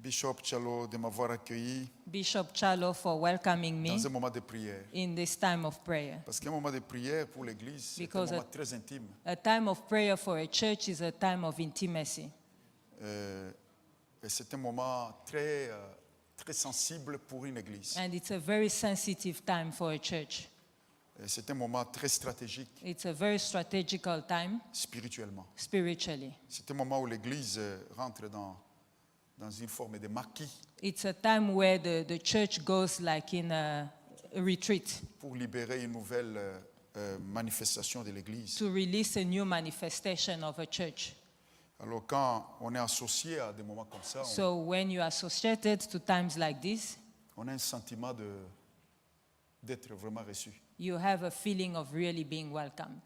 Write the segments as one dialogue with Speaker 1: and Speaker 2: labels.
Speaker 1: Bishop Chalo de m'avoir accueilli
Speaker 2: Bishop Chalo for welcoming me
Speaker 1: dans un moment de prière.
Speaker 2: in this time of prayer.
Speaker 1: Parce qu'un moment de prière pour l'Église, c'est un
Speaker 2: Because
Speaker 1: moment très intime.
Speaker 2: A time of prayer for a church is a time of intimacy.
Speaker 1: Et c'est un moment très, très sensible pour une Église.
Speaker 2: And it's a very sensitive time for a church.
Speaker 1: Et c'est un moment très stratégique
Speaker 2: It's a very strategical time
Speaker 1: spirituellement.
Speaker 2: spiritually.
Speaker 1: C'est un moment où l'Église rentre dans une forme de maquis
Speaker 2: It's a time where the church goes like in a retreat
Speaker 1: pour libérer une nouvelle manifestation de l'Église.
Speaker 2: to release a new manifestation of a church.
Speaker 1: Alors quand on est associé à des moments comme ça,
Speaker 2: So when you are associated to times like this,
Speaker 1: on a un sentiment d'être vraiment reçu.
Speaker 2: you have a feeling of really being welcomed.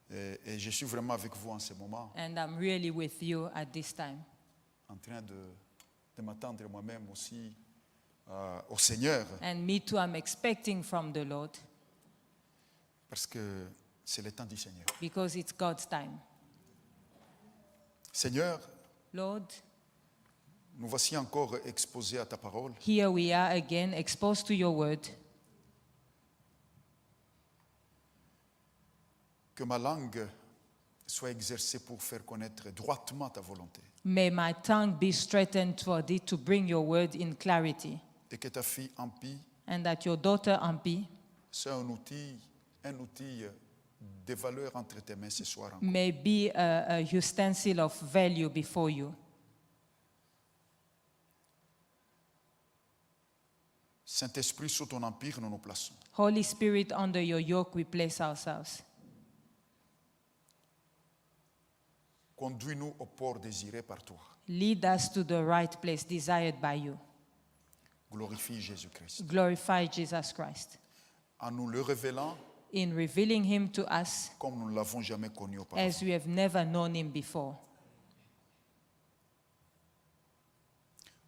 Speaker 1: Et je suis vraiment avec vous en ce moment,
Speaker 2: And I'm really with you at this time.
Speaker 1: en train de m'attendre moi-même aussi au Seigneur,
Speaker 2: And me too, I'm expecting from the Lord
Speaker 1: parce que c'est le temps du Seigneur.
Speaker 2: because it's God's time.
Speaker 1: Seigneur,
Speaker 2: Lord,
Speaker 1: nous voici encore exposés à ta parole.
Speaker 2: here we are again, exposed to your word.
Speaker 1: Que ma langue soit exercée pour faire connaître droitement ta volonté.
Speaker 2: May my tongue be straightened for thee to bring your word in clarity.
Speaker 1: Et que ta fille Ampi
Speaker 2: And that your daughter Ampi
Speaker 1: soit un outil de valeur entre tes mains ce soir encore.
Speaker 2: may be a utensil of value before you.
Speaker 1: Saint-Esprit, sous ton empire, nous nous plaçons.
Speaker 2: Holy Spirit, under your yoke we place ourselves.
Speaker 1: Conduis-nous au port désiré par toi.
Speaker 2: Lead us to the right place desired by you.
Speaker 1: Glorifie Jésus-Christ.
Speaker 2: Glorify Jesus Christ.
Speaker 1: En nous le révélant
Speaker 2: In revealing him to us
Speaker 1: comme nous ne l'avons jamais connu auparavant.
Speaker 2: as we have never known him before.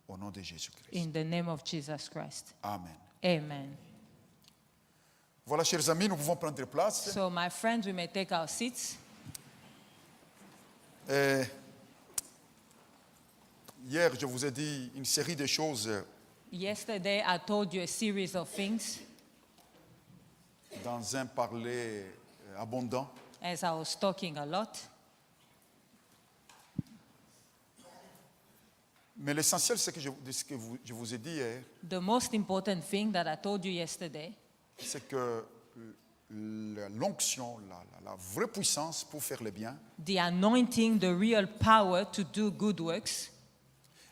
Speaker 1: Au nom de Jésus-Christ.
Speaker 2: In the name of Jesus Christ.
Speaker 1: Amen.
Speaker 2: Amen.
Speaker 1: Voilà, chers amis, nous pouvons prendre place.
Speaker 2: So my friends, we may take our seats.
Speaker 1: Et hier, je vous ai dit une série de choses
Speaker 2: Yesterday I told you a series of things
Speaker 1: dans un parler abondant.
Speaker 2: as I was talking a lot.
Speaker 1: Mais l'essentiel, c'est que je vous ai dit hier,
Speaker 2: The most important thing that I told you yesterday
Speaker 1: c'est que l'onction, la vraie puissance pour faire le bien,
Speaker 2: the anointing, the real power to do good works.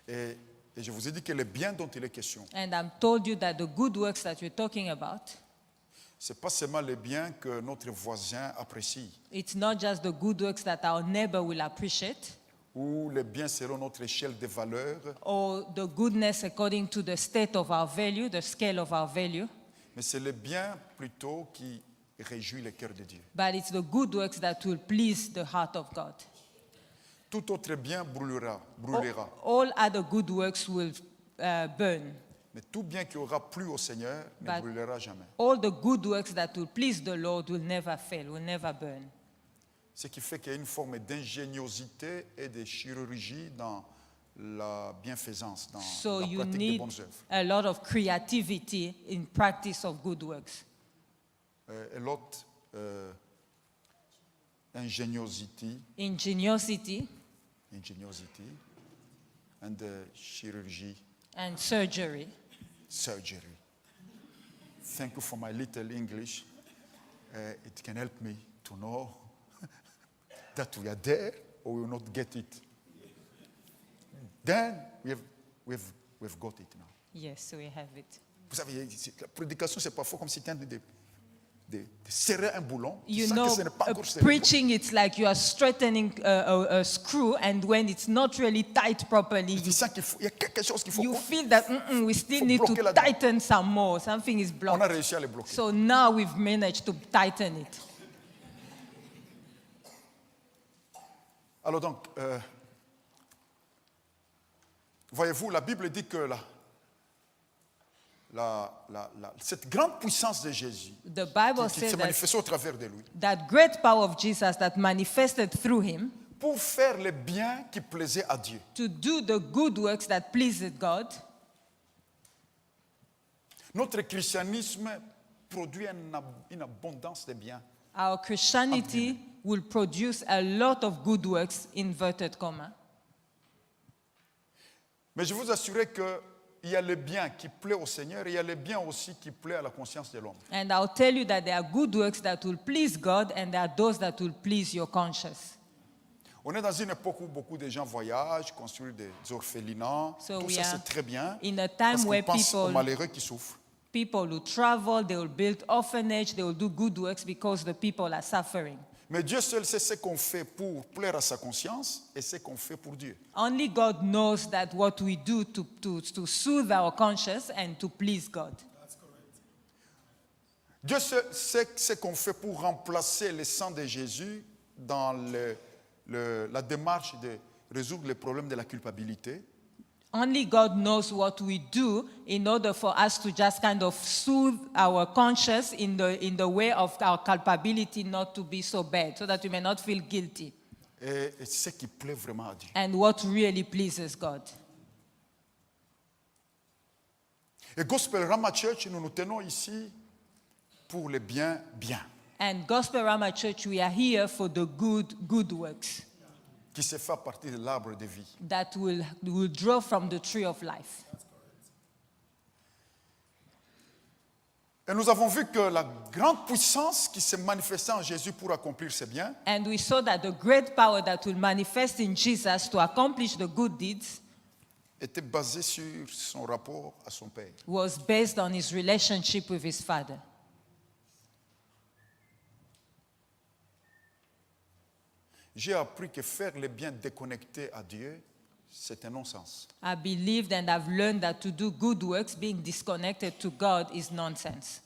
Speaker 1: et je vous ai dit que le bien dont il est question,
Speaker 2: And I told you that the good works that we're talking about,
Speaker 1: c'est pas seulement le bien que notre voisin apprécie,
Speaker 2: it's not just the good works that our neighbor will appreciate,
Speaker 1: ou le bien selon notre échelle de valeur,
Speaker 2: or the goodness according to the state of our value, the scale of our value,
Speaker 1: mais c'est le bien plutôt qui réjouit le cœur de Dieu.
Speaker 2: but it's the good works that will please the heart of God.
Speaker 1: Tout autre bien brûlera.
Speaker 2: All other good works will burn.
Speaker 1: Mais tout bien qui aura plu au Seigneur ne
Speaker 2: But-
Speaker 1: brûlera jamais.
Speaker 2: All the good works that will please the Lord will never fail, will never burn.
Speaker 1: Ce qui fait qu'il y a une forme d'ingéniosité et de chirurgie dans la bienfaisance, dans
Speaker 2: So
Speaker 1: la
Speaker 2: you
Speaker 1: pratique des
Speaker 2: need
Speaker 1: bonnes œuvres.
Speaker 2: a lot of creativity in practice of good works.
Speaker 1: Et l'autre, ingéniosité,
Speaker 2: Ingenuity
Speaker 1: and chirurgie,
Speaker 2: and surgery.
Speaker 1: surgery. Thank you for my little English. It can help me to know that we are there or we will not get it. Then we've got it now.
Speaker 2: Yes, we have it.
Speaker 1: Vous savez, la prédication, c'est parfois comme si tu de serrer un boulon. Tu
Speaker 2: You
Speaker 1: sens
Speaker 2: know,
Speaker 1: que ce n'est pas encore serré.
Speaker 2: preaching, it's like you are straightening a screw, and when it's not really tight properly,
Speaker 1: Tu sens qu'il y a quelque chose qu'il faut.
Speaker 2: you feel that we still
Speaker 1: Faut
Speaker 2: need to
Speaker 1: bloquer là-dedans.
Speaker 2: tighten some more. Something is
Speaker 1: On a
Speaker 2: blocked.
Speaker 1: réussi à le bloquer.
Speaker 2: So now we've managed to tighten it.
Speaker 1: Alors donc, voyez-vous, la Bible dit que cette grande puissance de Jésus
Speaker 2: The Bible
Speaker 1: qui
Speaker 2: says
Speaker 1: s'est
Speaker 2: that
Speaker 1: manifestée au travers de lui
Speaker 2: that great power of Jesus that manifested through him
Speaker 1: pour faire le bien qui plaisait à Dieu.
Speaker 2: to do the good works that pleased God.
Speaker 1: Notre christianisme produit une abondance de biens.
Speaker 2: Our Christianity will produce a lot of good works, inverted comma.
Speaker 1: Mais je vous assure qu'il y a le bien qui plaît au Seigneur et il y a le bien aussi qui plaît à la conscience de l'homme.
Speaker 2: And I'll tell you that there are good works that will please God and there are those that will please your conscience.
Speaker 1: On est dans une époque où beaucoup de gens voyagent, construisent des orphelinats.
Speaker 2: So
Speaker 1: Tout
Speaker 2: we
Speaker 1: ça,
Speaker 2: are
Speaker 1: c'est très bien.
Speaker 2: in a
Speaker 1: Parce
Speaker 2: time
Speaker 1: qu'on
Speaker 2: where
Speaker 1: pense aux
Speaker 2: people
Speaker 1: malheureux qui souffrent.
Speaker 2: will travel, they will build orphanage, they will do good works because the people are suffering.
Speaker 1: Mais Dieu seul sait ce qu'on fait pour plaire à sa conscience et ce qu'on fait pour Dieu.
Speaker 2: Only God knows that what we do to soothe our conscience and to please God.
Speaker 1: Dieu seul sait ce qu'on fait pour remplacer le sang de Jésus dans la démarche de résoudre le problème de la culpabilité.
Speaker 2: Only God knows what we do in order for us to just kind of soothe our conscience in the way of our culpability not to be so bad, so that we may not feel guilty.
Speaker 1: Et ce qui plaît vraiment à Dieu.
Speaker 2: And what really pleases God.
Speaker 1: Et Gospel Rama Church, nous nous tenons ici pour le bien.
Speaker 2: And Gospel Rama Church, we are here for the good works
Speaker 1: Qui se fait à partir de l'arbre de vie.
Speaker 2: that will draw from the tree of life.
Speaker 1: Et nous avons vu que la grande puissance qui s'est manifestée en Jésus pour accomplir ses biens
Speaker 2: And we saw that the great power that will manifest in Jesus to accomplish the good deeds
Speaker 1: était basée sur son rapport à son Père.
Speaker 2: was based on his relationship with his Father.
Speaker 1: J'ai appris que faire le bien déconnecté à Dieu, c'est un non-sens.
Speaker 2: I believed and I've learned that to do good works, being disconnected to God, is nonsense.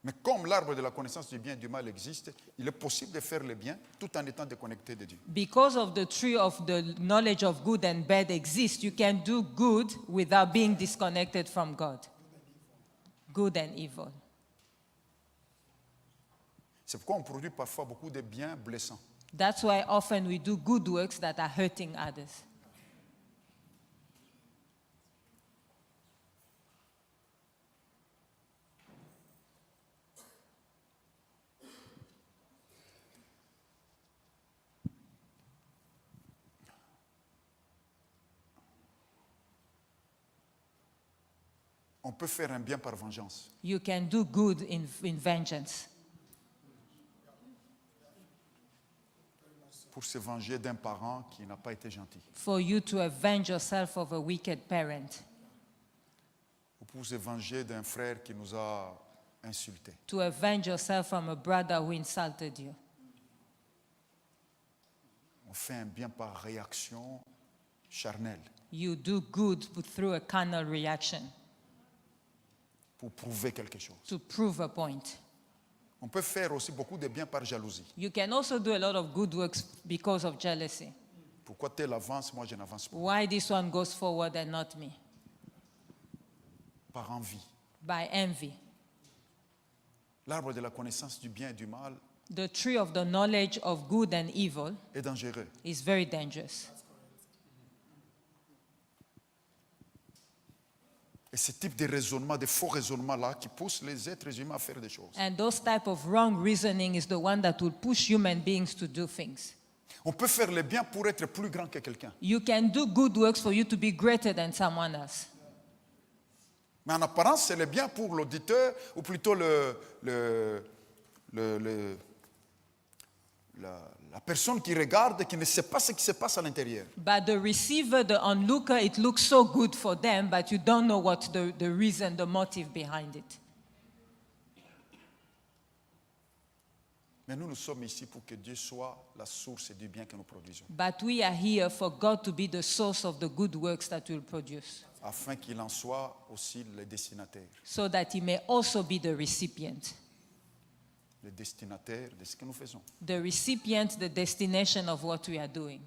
Speaker 1: Mais comme l'arbre de la connaissance du bien et du mal existe, il est possible de faire le bien tout en étant déconnecté de Dieu.
Speaker 2: Because of the tree of the knowledge of good and bad exists, you can do good without being disconnected from God. Good and evil.
Speaker 1: C'est pourquoi on produit parfois beaucoup de biens blessants.
Speaker 2: That's why often we do good works that are hurting others.
Speaker 1: On peut faire un bien par vengeance.
Speaker 2: You can do good in vengeance.
Speaker 1: Pour se venger d'un parent qui n'a pas été gentil.
Speaker 2: For you to avenge yourself of a wicked parent.
Speaker 1: Ou pour se venger d'un frère qui nous a insultés.
Speaker 2: To avenge yourself from a brother who insulted you.
Speaker 1: On fait un bien par réaction charnelle.
Speaker 2: You do good through a carnal reaction
Speaker 1: Pour prouver quelque chose.
Speaker 2: to prove a point.
Speaker 1: On peut faire aussi beaucoup de bien par jalousie.
Speaker 2: You can also do a lot of good works because of jealousy.
Speaker 1: Pourquoi tel avance, moi je n'avance pas.
Speaker 2: Why this one goes forward and not me?
Speaker 1: Par envie.
Speaker 2: By envy.
Speaker 1: L'arbre de la connaissance du bien et du mal
Speaker 2: The tree of the knowledge of good and evil
Speaker 1: est dangereux.
Speaker 2: is very dangerous.
Speaker 1: Et ce type de raisonnement, de faux raisonnement-là, qui pousse les êtres humains à faire des choses.
Speaker 2: And those type of wrong reasoning is the one that will push human beings to do things.
Speaker 1: On peut faire le bien pour être plus grand que quelqu'un.
Speaker 2: You can do good works for you to be greater than someone else.
Speaker 1: Mais en apparence, c'est le bien pour l'auditeur, ou plutôt la personne qui regarde et qui ne sait pas ce qui se passe à l'intérieur.
Speaker 2: But the receiver, the onlooker, it looks so good for them, but you don't know what the reason, the motive behind it.
Speaker 1: Mais nous sommes ici pour que Dieu soit la source du bien que nous produisons,
Speaker 2: But we are here for God to be the source of the good works that we'll produce,
Speaker 1: afin qu'il en soit aussi le destinataire
Speaker 2: so that He may also be the recipient.
Speaker 1: De ce que nous faisons.
Speaker 2: The recipient, the destination of what we are doing.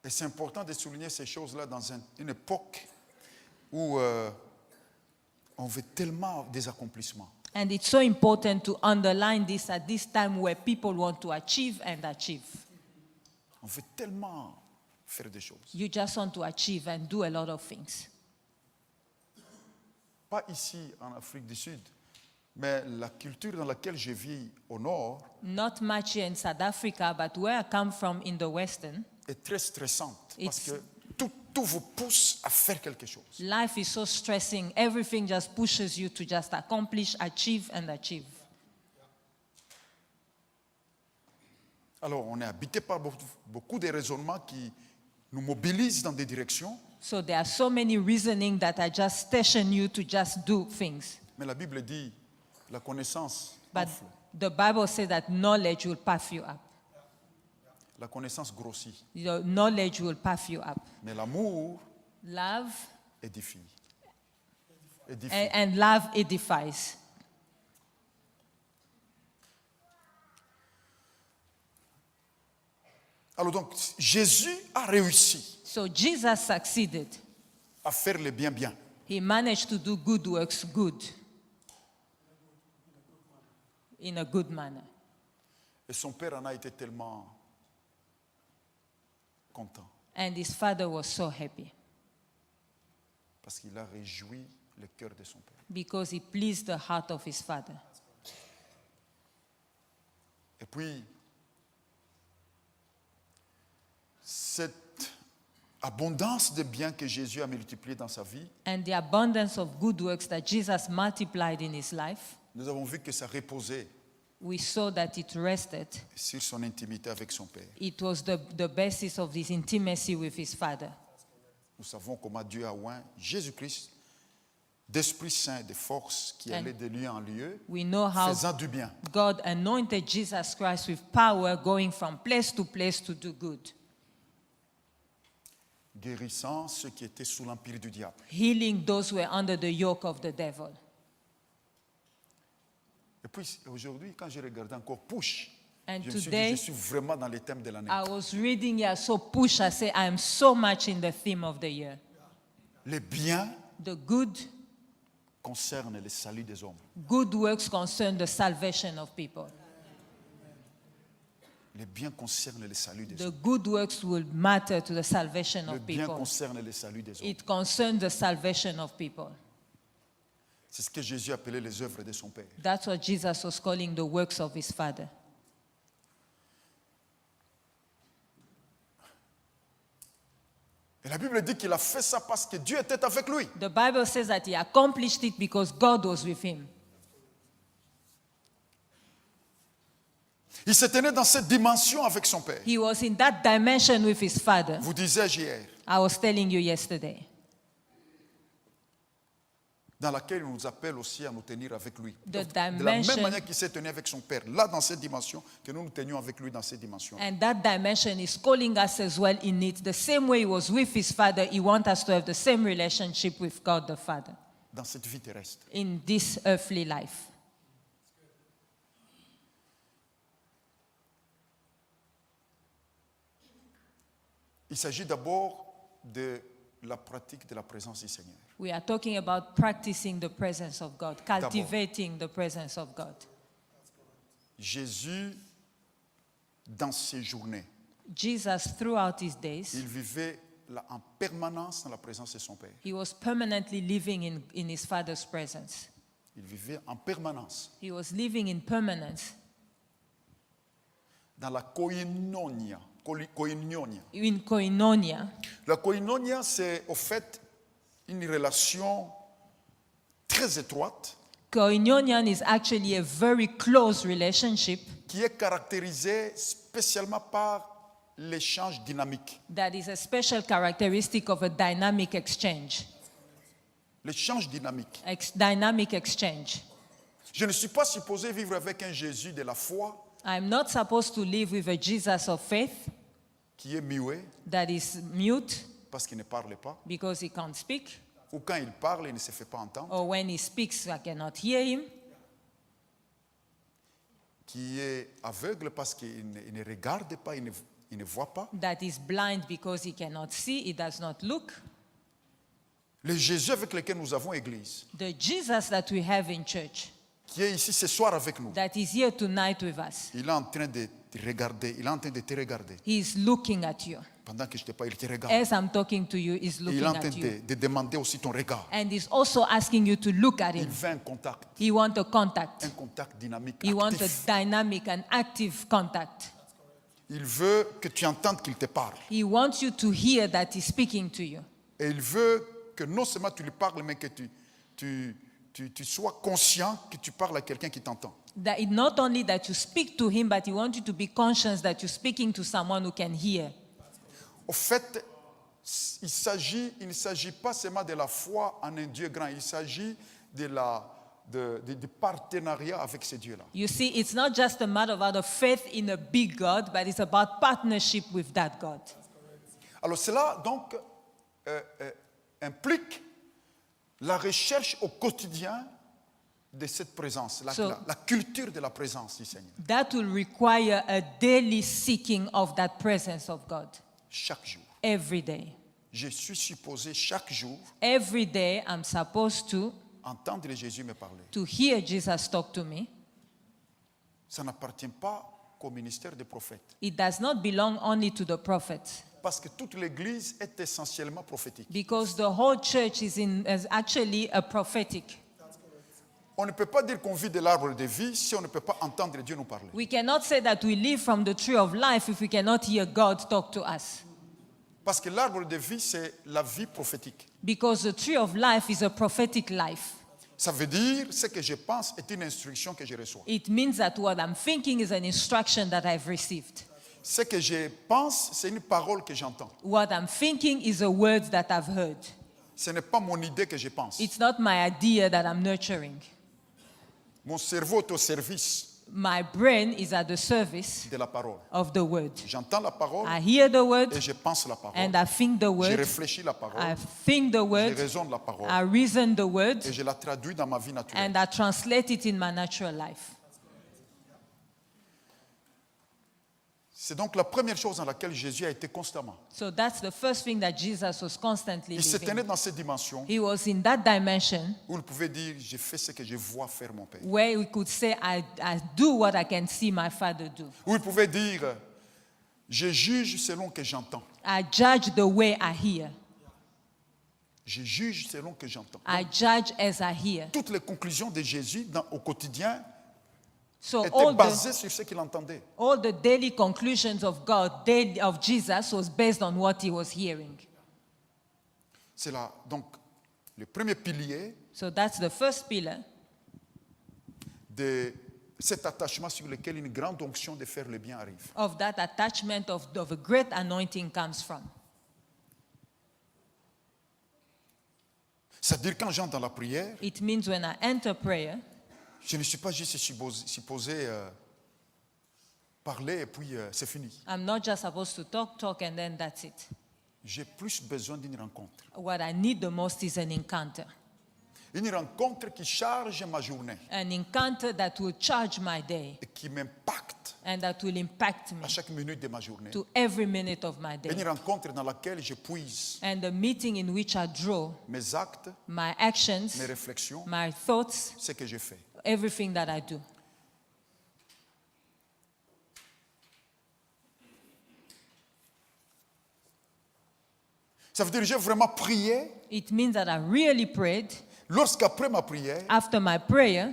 Speaker 1: Et c'est important de souligner ces choses-là dans une époque où on veut tellement des accomplissements.
Speaker 2: And it's so important to underline this at this time where people want to achieve and achieve.
Speaker 1: On veut tellement faire des choses.
Speaker 2: You just want to achieve and do a lot of things.
Speaker 1: Pas ici en Afrique du Sud, mais la culture dans laquelle je vis au nord
Speaker 2: Not much here in South Africa, but where I come from in the Western,
Speaker 1: est très stressante parce
Speaker 2: It's-
Speaker 1: que tout vous pousse à faire quelque chose.
Speaker 2: life is so stressing. Everything just pushes you to just accomplish, achieve, and achieve.
Speaker 1: Alors, on est habité par beaucoup de raisonnements qui nous mobilisent dans des directions,
Speaker 2: So there are so many reasoning that I just station you to just do things.
Speaker 1: mais la Bible dit la connaissance
Speaker 2: But
Speaker 1: enfle,
Speaker 2: the Bible says that knowledge will puff you up.
Speaker 1: la connaissance grossit,
Speaker 2: Your knowledge will puff you up.
Speaker 1: mais l'amour
Speaker 2: Love
Speaker 1: édifie. Édifie.
Speaker 2: and love edifies.
Speaker 1: Alors donc, Jésus a réussi
Speaker 2: So Jesus succeeded.
Speaker 1: à faire le bien bien.
Speaker 2: He managed to do good works good. In a good manner.
Speaker 1: Et son père en a été tellement content
Speaker 2: And his father was so happy
Speaker 1: parce qu'il a réjoui le cœur de son père.
Speaker 2: because he pleased the heart of his father.
Speaker 1: Et puis, cette abondance de biens que Jésus a multiplié dans sa vie,
Speaker 2: And the abundance of good works that Jesus multiplied in his life,
Speaker 1: nous avons vu que ça reposait
Speaker 2: we saw that it rested.
Speaker 1: sur son intimité avec son père.
Speaker 2: It was the basis of this intimacy with his father.
Speaker 1: Nous savons comment Dieu a oint Jésus-Christ d'Esprit Saint, de force qui
Speaker 2: And
Speaker 1: allait de lieu en lieu,
Speaker 2: We know how
Speaker 1: faisant du bien.
Speaker 2: God anointed Jesus Christ with power, going from place to do good,
Speaker 1: Guérissant ceux qui étaient sous l'empire du diable.
Speaker 2: healing those who were under the yoke of the devil.
Speaker 1: Et puis aujourd'hui, quand j'ai regardé encore Push,
Speaker 2: And
Speaker 1: je me suis dit,
Speaker 2: today,
Speaker 1: je suis vraiment dans les thèmes de l'année.
Speaker 2: I was reading here, so push, I say, I am so much in the theme of the year.
Speaker 1: Les biens
Speaker 2: The good
Speaker 1: concernent le salut des hommes.
Speaker 2: works concern the salvation of people.
Speaker 1: Les biens concernent le salut des
Speaker 2: The
Speaker 1: hommes.
Speaker 2: good works will matter to the salvation
Speaker 1: Le
Speaker 2: of
Speaker 1: bien
Speaker 2: people.
Speaker 1: concerne le salut des hommes.
Speaker 2: It concerns the salvation of people.
Speaker 1: C'est ce que Jésus appelait les œuvres de son Père.
Speaker 2: That's what Jesus was calling the works of his father.
Speaker 1: Et la Bible dit qu'il a fait ça parce que Dieu était avec lui.
Speaker 2: The Bible says that he accomplished it because God was with him.
Speaker 1: Il se tenait dans cette dimension avec son Père.
Speaker 2: He was in that dimension with his father.
Speaker 1: Vous disais-je hier,
Speaker 2: I was telling you yesterday.
Speaker 1: dans laquelle il nous appelle aussi à nous tenir avec lui.
Speaker 2: The
Speaker 1: De la même
Speaker 2: dimension-
Speaker 1: manière qu'il s'est tenu avec son Père, là dans cette dimension, que nous nous tenions avec lui dans cette dimension.
Speaker 2: And that dimension is calling us as well in it. The same way he was with his father, he wants us to have the same relationship with God the Father
Speaker 1: Dans cette vie terrestre.
Speaker 2: in this earthly life.
Speaker 1: Il s'agit d'abord de la pratique de la présence du Seigneur.
Speaker 2: We are talking about practicing the presence of God, cultivating the presence of God.
Speaker 1: Jésus, dans ses journées,
Speaker 2: Jesus, throughout his days,
Speaker 1: il vivait là en permanence dans la présence de son Père.
Speaker 2: he was permanently living in his Father's presence.
Speaker 1: Il vivait en permanence
Speaker 2: He was living in permanence
Speaker 1: dans la koinonia. Koinonia.
Speaker 2: in koinonia.
Speaker 1: La koinonia, c'est au fait une relation très étroite
Speaker 2: Koinonia is actually a very close relationship
Speaker 1: qui est caractérisée spécialement par l'échange dynamique.
Speaker 2: that is a special characteristic of a dynamic exchange.
Speaker 1: L'échange dynamique.
Speaker 2: Dynamic exchange.
Speaker 1: Je ne suis pas supposé vivre avec un Jésus de la foi
Speaker 2: I'm not supposed to live with a Jesus of faith
Speaker 1: qui est muet
Speaker 2: that is mute
Speaker 1: parce qu'il ne parle pas,
Speaker 2: because he can't speak,
Speaker 1: ou quand il parle, il ne se fait pas entendre,
Speaker 2: or when he speaks, I cannot hear him,
Speaker 1: qui est aveugle parce qu'il ne regarde pas, il il ne voit pas.
Speaker 2: that is blind because he cannot see, he does not look.
Speaker 1: Le Jésus avec lequel nous avons église,
Speaker 2: The Jesus that we have in church,
Speaker 1: qui est ici ce soir avec nous,
Speaker 2: that is here tonight with us,
Speaker 1: il est en train de te regarder, il est en train de te regarder.
Speaker 2: he is looking at you.
Speaker 1: Pendant que je te parle, il te regarde.
Speaker 2: As I'm talking to you, he's
Speaker 1: Il
Speaker 2: looking
Speaker 1: est en train
Speaker 2: at you.
Speaker 1: de demander aussi ton regard.
Speaker 2: And he's also asking you to look at
Speaker 1: Il
Speaker 2: him.
Speaker 1: veut un contact
Speaker 2: He wants a contact.
Speaker 1: dynamique,
Speaker 2: He wants a
Speaker 1: actif.
Speaker 2: dynamic and active contact.
Speaker 1: Il veut que tu entendes qu'il te parle.
Speaker 2: He wants you to hear that he's speaking to you.
Speaker 1: Et il veut que non seulement tu lui parles, mais que tu sois conscient que tu parles à quelqu'un qui t'entend.
Speaker 2: That it not only that you speak to him, but he wants you to be conscious that you're speaking to someone who can hear.
Speaker 1: Au fait, il ne s'agit pas seulement de la foi en un Dieu grand, il s'agit du partenariat avec ce Dieu-là.
Speaker 2: You see, it's not just a matter of faith in a big God, but it's about partnership with that God.
Speaker 1: Alors cela donc implique la recherche au quotidien de cette présence, la culture de la présence du Seigneur,
Speaker 2: That will require a daily seeking of that presence of God
Speaker 1: chaque jour.
Speaker 2: every day.
Speaker 1: Je suis supposé chaque jour
Speaker 2: Every day, I'm supposed to
Speaker 1: entendre Jésus me parler.
Speaker 2: hear Jesus talk to me.
Speaker 1: Ça n'appartient pas qu'au ministère des prophètes,
Speaker 2: It does not belong only to the prophets,
Speaker 1: parce que toute l'Église est essentiellement prophétique.
Speaker 2: because the whole church is actually a prophetic.
Speaker 1: On ne peut pas dire qu'on vit de l'arbre de vie si on ne peut pas entendre Dieu nous parler.
Speaker 2: We cannot say that we live from the tree of life if we cannot hear God talk to us.
Speaker 1: Parce que l'arbre de vie, c'est la vie prophétique.
Speaker 2: Because the tree of life is a prophetic life.
Speaker 1: Ça veut dire ce que je pense est une instruction que je reçois.
Speaker 2: It means that what I'm thinking is an instruction that I've received.
Speaker 1: Ce que je pense, c'est une parole que j'entends.
Speaker 2: What I'm thinking is a word that I've heard.
Speaker 1: Ce n'est pas mon idée que je pense.
Speaker 2: It's not my idea that I'm nurturing.
Speaker 1: Mon cerveau est au service
Speaker 2: My brain is at the service
Speaker 1: de la parole.
Speaker 2: of the word.
Speaker 1: J'entends la parole
Speaker 2: I hear the word
Speaker 1: et je pense la parole.
Speaker 2: and I think the
Speaker 1: Je
Speaker 2: word.
Speaker 1: réfléchis la parole.
Speaker 2: I think the
Speaker 1: Je
Speaker 2: word.
Speaker 1: raisonne la parole.
Speaker 2: I reason the word
Speaker 1: Et je la traduis dans ma vie naturelle.
Speaker 2: and I translate it in my natural life.
Speaker 1: C'est donc la première chose dans laquelle Jésus a été constamment.
Speaker 2: So that's the first thing that Jesus was constantly
Speaker 1: Il se tenait
Speaker 2: living.
Speaker 1: dans cette dimension
Speaker 2: He was in that dimension
Speaker 1: où il pouvait dire, je fais ce que je vois faire mon Père.
Speaker 2: where we could say, I do what I can see my Father do.
Speaker 1: Où il pouvait dire, je juge selon que j'entends.
Speaker 2: I judge the way I hear.
Speaker 1: Je juge selon que j'entends.
Speaker 2: I judge as I hear.
Speaker 1: Toutes les conclusions de Jésus au quotidien
Speaker 2: So
Speaker 1: étaient basées sur ce qu'il entendait.
Speaker 2: all the daily conclusions of God, of Jesus, was based on what he was hearing.
Speaker 1: C'est là, donc, le premier pilier
Speaker 2: So that's the first pillar
Speaker 1: de cet attachement sur lequel une grande onction de faire le bien arrive.
Speaker 2: of that attachment of a great anointing comes from.
Speaker 1: C'est-à-dire, quand j'entre dans la prière,
Speaker 2: It means when I enter prayer,
Speaker 1: je ne suis pas juste supposé parler et puis c'est fini.
Speaker 2: I'm not just supposed to talk, and then that's it.
Speaker 1: J'ai plus besoin d'une rencontre.
Speaker 2: What I need the most is an encounter.
Speaker 1: Une rencontre qui charge ma journée
Speaker 2: An encounter that will charge my day
Speaker 1: et qui m'impacte
Speaker 2: and that will impact me
Speaker 1: à chaque minute de ma journée.
Speaker 2: to every minute of my
Speaker 1: Une
Speaker 2: day.
Speaker 1: rencontre dans laquelle je puise
Speaker 2: And a meeting in which I draw
Speaker 1: mes actes,
Speaker 2: my actions,
Speaker 1: mes réflexions,
Speaker 2: my thoughts,
Speaker 1: ce que je fais.
Speaker 2: everything that I do.
Speaker 1: Ça veut dire j'ai vraiment prié.
Speaker 2: It means that I really prayed.
Speaker 1: Lorsqu'après ma prière,
Speaker 2: After my prayer,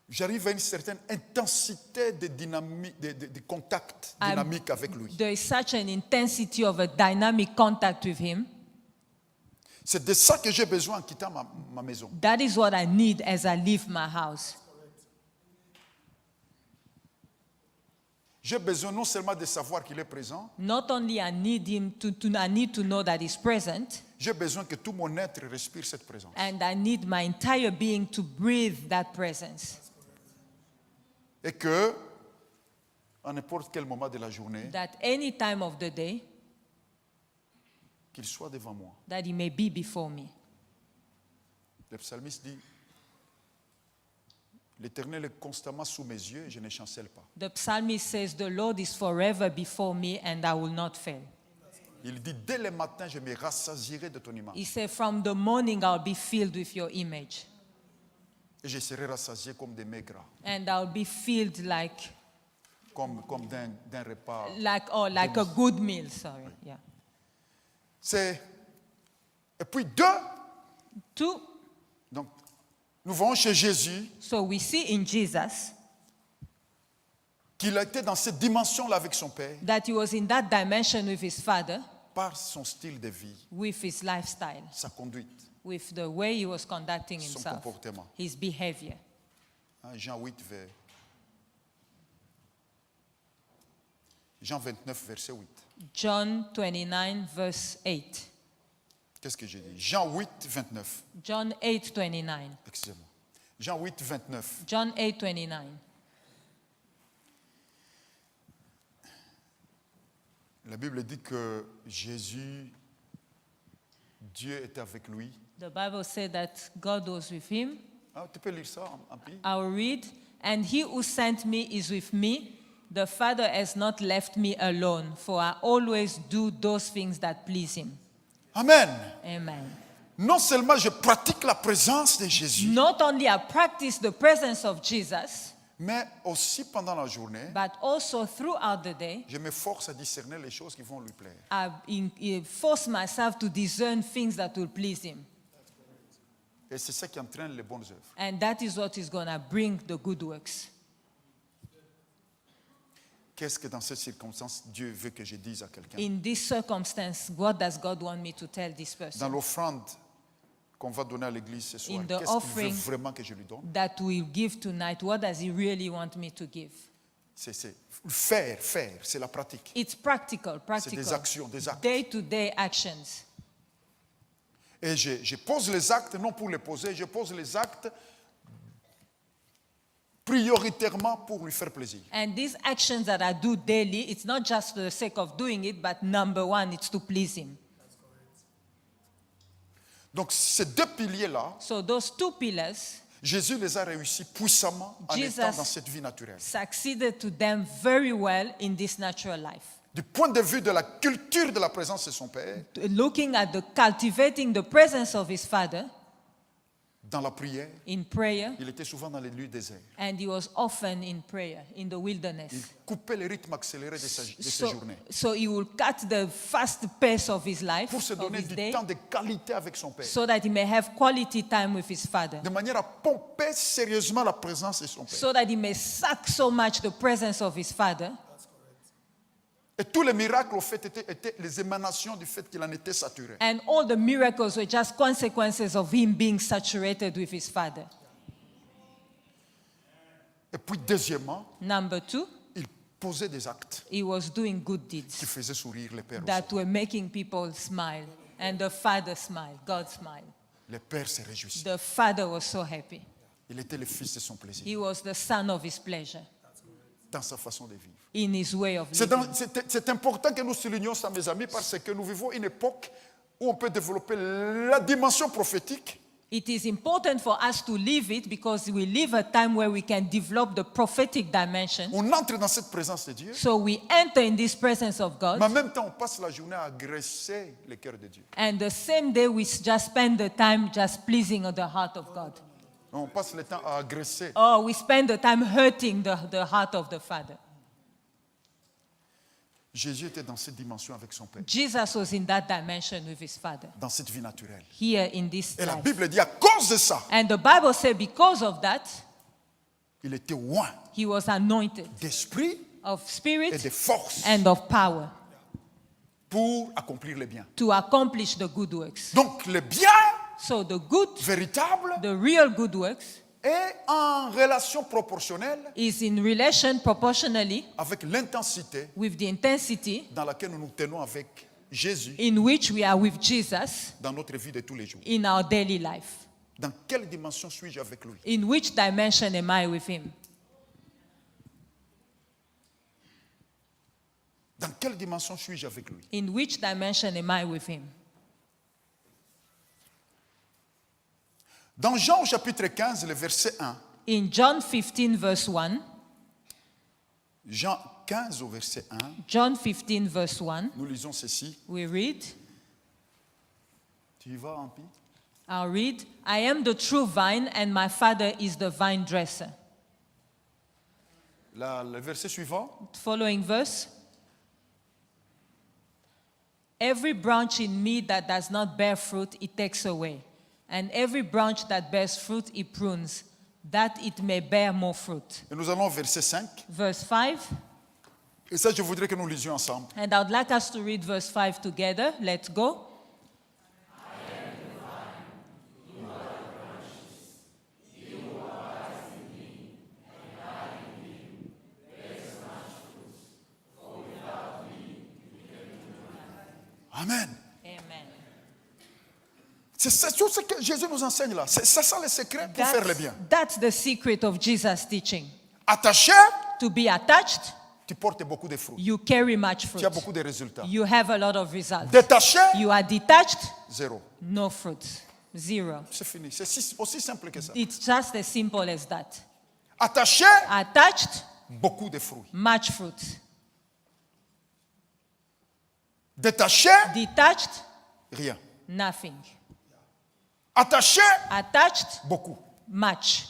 Speaker 1: j'arrive à une certaine intensité de dynamique, de contact
Speaker 2: I'm-
Speaker 1: dynamique avec lui.
Speaker 2: there is such an intensity of a dynamic contact with him.
Speaker 1: C'est de ça que j'ai besoin en quittant ma maison.
Speaker 2: That is what I need as I leave my house.
Speaker 1: J'ai besoin non seulement de savoir qu'il est présent,
Speaker 2: Not only I need him I need to know that he's present,
Speaker 1: j'ai besoin que tout mon être respire cette présence.
Speaker 2: and I need my entire being to breathe that presence.
Speaker 1: Et que, à n'importe quel moment de la journée,
Speaker 2: That any time of the day,
Speaker 1: qu'il soit devant moi.
Speaker 2: that he may be before me.
Speaker 1: Le psalmiste dit, L'Éternel est constamment sous mes yeux et je ne chancelle pas.
Speaker 2: The psalmist says, "The Lord is forever before me and I will not fail."
Speaker 1: Il dit, dès le matin, je me rassasierai de ton image.
Speaker 2: He said, "From the morning I'll be filled with your image
Speaker 1: Et je serai rassasié comme des maigres,
Speaker 2: and I'll be filled like
Speaker 1: comme d'un repas.
Speaker 2: like a good meal." Sorry. Yeah.
Speaker 1: Et puis deux,
Speaker 2: Two.
Speaker 1: donc, nous voyons chez Jésus
Speaker 2: So we see in Jesus
Speaker 1: qu'il a été dans cette dimension-là avec son Père
Speaker 2: that he was in that dimension with his Father,
Speaker 1: par son style de vie,
Speaker 2: with his lifestyle,
Speaker 1: sa conduite,
Speaker 2: with the way he was conducting
Speaker 1: son
Speaker 2: himself,
Speaker 1: comportement.
Speaker 2: his behavior.
Speaker 1: Hein, Jean 29, verset 8.
Speaker 2: John 29, verse 8.
Speaker 1: Qu'est-ce que j'ai dit? Jean 8, 29.
Speaker 2: John 8, 29.
Speaker 1: Excusez-moi. Jean 8, 29.
Speaker 2: John 8, 29.
Speaker 1: La Bible dit que Jésus, Dieu était avec lui.
Speaker 2: The Bible said that God was with him.
Speaker 1: Ah, tu peux lire ça en pays?
Speaker 2: I'll read. "And he who sent me is with me. The Father has not left me alone, for I always do those things that please him."
Speaker 1: Amen.
Speaker 2: Amen.
Speaker 1: Non seulement je pratique la présence de Jésus,
Speaker 2: Not only I practice the presence of Jesus,
Speaker 1: mais aussi pendant la journée,
Speaker 2: but also throughout the day,
Speaker 1: je me force à discerner les choses qui vont lui plaire.
Speaker 2: I force myself to discern things that will please him.
Speaker 1: Et c'est ça qui entraîne les bonnes œuvres.
Speaker 2: And that is what is going to bring the good works.
Speaker 1: Qu'est-ce que dans cette circonstance, Dieu veut que je dise à quelqu'un?
Speaker 2: In this circumstance, what does God want me to tell this
Speaker 1: Dans
Speaker 2: person?
Speaker 1: l'offrande qu'on va donner à l'église ce soir,
Speaker 2: In the
Speaker 1: qu'est-ce qu'il veut
Speaker 2: offering-
Speaker 1: vraiment que je lui donne?
Speaker 2: That we'll give tonight, what does he really want me to give?
Speaker 1: C'est faire, c'est la pratique.
Speaker 2: It's practical,
Speaker 1: C'est des actions, des actes.
Speaker 2: day-to-day actions.
Speaker 1: Et je pose les actes, non pour les poser, je pose les actes prioritairement pour lui faire plaisir.
Speaker 2: And these actions that I do daily, it's not just for the sake of doing it, but number one, it's to please him.
Speaker 1: Donc ces deux piliers-là,
Speaker 2: So those two pillars
Speaker 1: Jésus les a réussis puissamment en
Speaker 2: Jesus-
Speaker 1: étant dans cette vie naturelle.
Speaker 2: succeeded to them very well in this natural life.
Speaker 1: Du point de vue de la culture de la présence de son Père,
Speaker 2: Looking at the cultivating the presence of his Father
Speaker 1: dans la prière,
Speaker 2: in prayer,
Speaker 1: il était souvent dans les lieux déserts.
Speaker 2: and he was often in prayer in the
Speaker 1: Il
Speaker 2: wilderness.
Speaker 1: coupait le rythme accéléré de ses journées
Speaker 2: So he will cut the fast pace of his life,
Speaker 1: pour se
Speaker 2: of
Speaker 1: donner
Speaker 2: his
Speaker 1: du
Speaker 2: day,
Speaker 1: temps de qualité avec son Père,
Speaker 2: so that he may have quality time with his Father,
Speaker 1: de manière à pomper sérieusement la présence de son Père.
Speaker 2: so that he may suck so much the presence of his Father.
Speaker 1: Et tous les miracles, au fait, étaient les émanations du fait qu'il en était saturé.
Speaker 2: And all the miracles were just consequences of him being saturated with his Father.
Speaker 1: Et puis, deuxièmement,
Speaker 2: Number two,
Speaker 1: il posait des actes
Speaker 2: he was doing good
Speaker 1: qui
Speaker 2: deeds
Speaker 1: faisaient sourire les pères.
Speaker 2: that
Speaker 1: Aussi.
Speaker 2: were making people smile. And the Father smiled, God smiled.
Speaker 1: Les pères se réjouissaient.
Speaker 2: The Father was so happy.
Speaker 1: Il était le fils de son plaisir,
Speaker 2: He was the son of his pleasure
Speaker 1: dans sa façon de vivre.
Speaker 2: in his way of living.
Speaker 1: C'est important que nous soulignions ça, mes amis, parce que nous vivons une époque où on peut développer la dimension prophétique
Speaker 2: It is important for us to live it because we live a time where we can develop the prophetic dimension.
Speaker 1: On entre dans cette présence de Dieu,
Speaker 2: So we enter in this presence of
Speaker 1: mais en
Speaker 2: God,
Speaker 1: même temps, on passe la journée à agresser le cœur de Dieu.
Speaker 2: and the same day we just spend the time just pleasing the heart of God.
Speaker 1: On passe le temps à agresser.
Speaker 2: Or we spend the time hurting the heart of the Father.
Speaker 1: Jésus était dans cette dimension avec son Père,
Speaker 2: Jesus was in that dimension with his Father,
Speaker 1: dans cette vie naturelle.
Speaker 2: here in this
Speaker 1: Et la
Speaker 2: life.
Speaker 1: Bible dit, à cause de ça,
Speaker 2: And the Bible said because of that,
Speaker 1: il était oint
Speaker 2: he was anointed
Speaker 1: d'esprit
Speaker 2: of
Speaker 1: et
Speaker 2: spirit
Speaker 1: de force
Speaker 2: and of power
Speaker 1: pour accomplir le bien.
Speaker 2: to accomplish the good works.
Speaker 1: Donc, le bien
Speaker 2: So the good,
Speaker 1: véritable
Speaker 2: the real good works,
Speaker 1: est en relation proportionnelle
Speaker 2: is in relation proportionally
Speaker 1: avec l'intensité
Speaker 2: with the intensity
Speaker 1: dans laquelle nous nous tenons avec Jésus
Speaker 2: in which we are with Jesus
Speaker 1: dans notre vie de tous les jours.
Speaker 2: in our daily life.
Speaker 1: Dans quelle dimension suis-je avec lui?
Speaker 2: In which dimension am I with him?
Speaker 1: Dans quelle dimension suis-je avec lui?
Speaker 2: In which dimension am I with him?
Speaker 1: Dans Jean au chapitre 15, le verset 1,
Speaker 2: In John 15, verse 1,
Speaker 1: Jean 15 au verset 1,
Speaker 2: John 15, verse 1,
Speaker 1: nous lisons ceci.
Speaker 2: we read,
Speaker 1: Tu y vas, Ampi?
Speaker 2: I'll read, I am the true vine and my Father is the vine dresser.
Speaker 1: Le verset suivant.
Speaker 2: Following verse. Every branch in me that does not bear fruit, it takes away. And every branch that bears fruit, it prunes, that it may bear more fruit.
Speaker 1: Et nous allons au verset 5.
Speaker 2: Verse 5.
Speaker 1: Et ça, je voudrais que nous lisions ensemble.
Speaker 2: And I would like us to read verse 5 together. Let's go.
Speaker 1: Amen.
Speaker 2: Amen.
Speaker 1: C'est tout ce que Jésus nous enseigne là. C'est ça le secret pour faire le bien.
Speaker 2: That's the secret of Jesus' teaching.
Speaker 1: Attaché,
Speaker 2: To be attached,
Speaker 1: tu portes beaucoup de fruits.
Speaker 2: you carry much
Speaker 1: Tu
Speaker 2: fruit.
Speaker 1: as beaucoup de résultats.
Speaker 2: You have a lot of results.
Speaker 1: Détaché,
Speaker 2: You are detached,
Speaker 1: zéro.
Speaker 2: no fruit. Zero.
Speaker 1: C'est fini. C'est aussi simple que ça.
Speaker 2: It's just as simple as that.
Speaker 1: Attaché,
Speaker 2: Attached,
Speaker 1: beaucoup de fruits.
Speaker 2: much fruit.
Speaker 1: Détaché,
Speaker 2: Detached,
Speaker 1: rien.
Speaker 2: nothing.
Speaker 1: Attaché,
Speaker 2: Attached,
Speaker 1: beaucoup.
Speaker 2: much.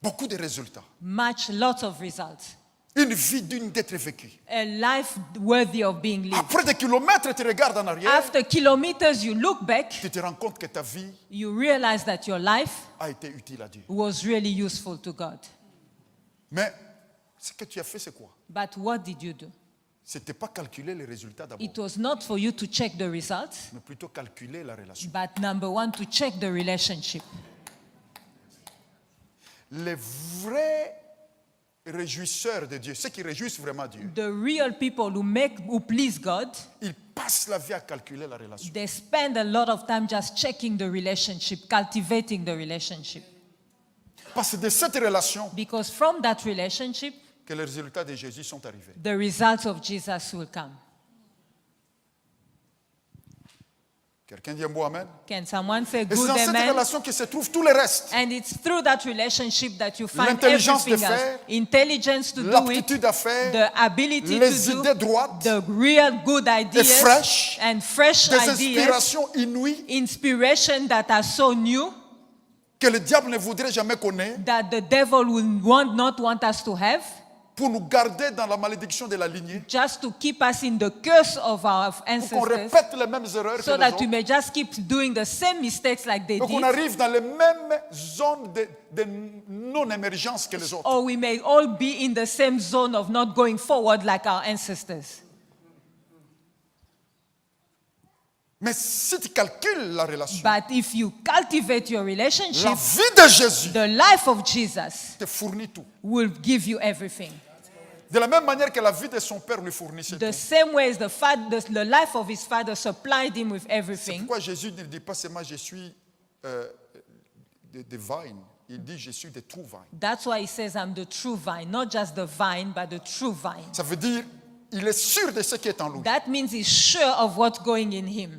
Speaker 1: Beaucoup de résultats.
Speaker 2: Much, lots of results.
Speaker 1: Une vie digne d'être vécue.
Speaker 2: A life worthy of being lived.
Speaker 1: Après des kilomètres, tu regardes en arrière,
Speaker 2: After kilometers, you look back,
Speaker 1: tu te rends compte que ta vie
Speaker 2: you realize that your life
Speaker 1: a été utile à Dieu.
Speaker 2: was really useful to God.
Speaker 1: Mais ce que tu as fait, c'est quoi?
Speaker 2: But what did you do?
Speaker 1: C'était pas calculer les résultats d'abord,
Speaker 2: It was not for you to check the results,
Speaker 1: mais plutôt calculer la relation.
Speaker 2: but number one, to check the relationship.
Speaker 1: Les vrais réjouisseurs de Dieu, ceux qui réjouissent vraiment Dieu,
Speaker 2: The real people who please God,
Speaker 1: ils passent la vie à calculer la relation.
Speaker 2: they spend a lot of time just checking the relationship, cultivating the relationship.
Speaker 1: Parce que de cette relation
Speaker 2: Because from that relationship,
Speaker 1: que les résultats de Jésus sont arrivés.
Speaker 2: the results of Jesus will come.
Speaker 1: Quelqu'un dit un mot amen?
Speaker 2: Can someone say
Speaker 1: Et c'est
Speaker 2: good
Speaker 1: dans cette
Speaker 2: amen?
Speaker 1: relation que se trouve tout le reste.
Speaker 2: And it's through that relationship that you find
Speaker 1: L'intelligence de
Speaker 2: everything else.
Speaker 1: faire,
Speaker 2: Intelligence to do it,
Speaker 1: L'aptitude à faire,
Speaker 2: the ability
Speaker 1: les
Speaker 2: to do,
Speaker 1: idées droites,
Speaker 2: the real good ideas,
Speaker 1: fresh,
Speaker 2: and fresh
Speaker 1: des
Speaker 2: ideas,
Speaker 1: inspirations inouïes
Speaker 2: inspiration that are so new
Speaker 1: que le diable ne voudrait jamais connaître
Speaker 2: that the devil will not want us to have,
Speaker 1: pour nous garder dans la malédiction de la lignée,
Speaker 2: just to keep us in the curse of our
Speaker 1: pour qu'on
Speaker 2: ancestors,
Speaker 1: répète les mêmes erreurs que
Speaker 2: so
Speaker 1: les
Speaker 2: that we
Speaker 1: autres,
Speaker 2: may just keep doing the same mistakes like they
Speaker 1: et qu'on
Speaker 2: did,
Speaker 1: arrive dans les mêmes zones de non-émergence que les autres.
Speaker 2: or we may all be in the same zone of not going forward like our ancestors.
Speaker 1: Mais si tu calcules la relation,
Speaker 2: But if you cultivate your relationship,
Speaker 1: la vie de Jésus
Speaker 2: the life of Jesus
Speaker 1: te fournit tout.
Speaker 2: will give you everything.
Speaker 1: De la même manière que la vie de son père lui fournissait
Speaker 2: The
Speaker 1: tout.
Speaker 2: same way as the life of his father supplied him with
Speaker 1: C'est
Speaker 2: everything.
Speaker 1: pourquoi Jésus ne dit pas seulement je suis de vine, il dit je suis de true vine.
Speaker 2: That's why he says, I'm the true vine, not just the vine, but the true vine.
Speaker 1: Ça veut dire il est sûr de ce qui est en lui.
Speaker 2: That means he's sure of what's going in him.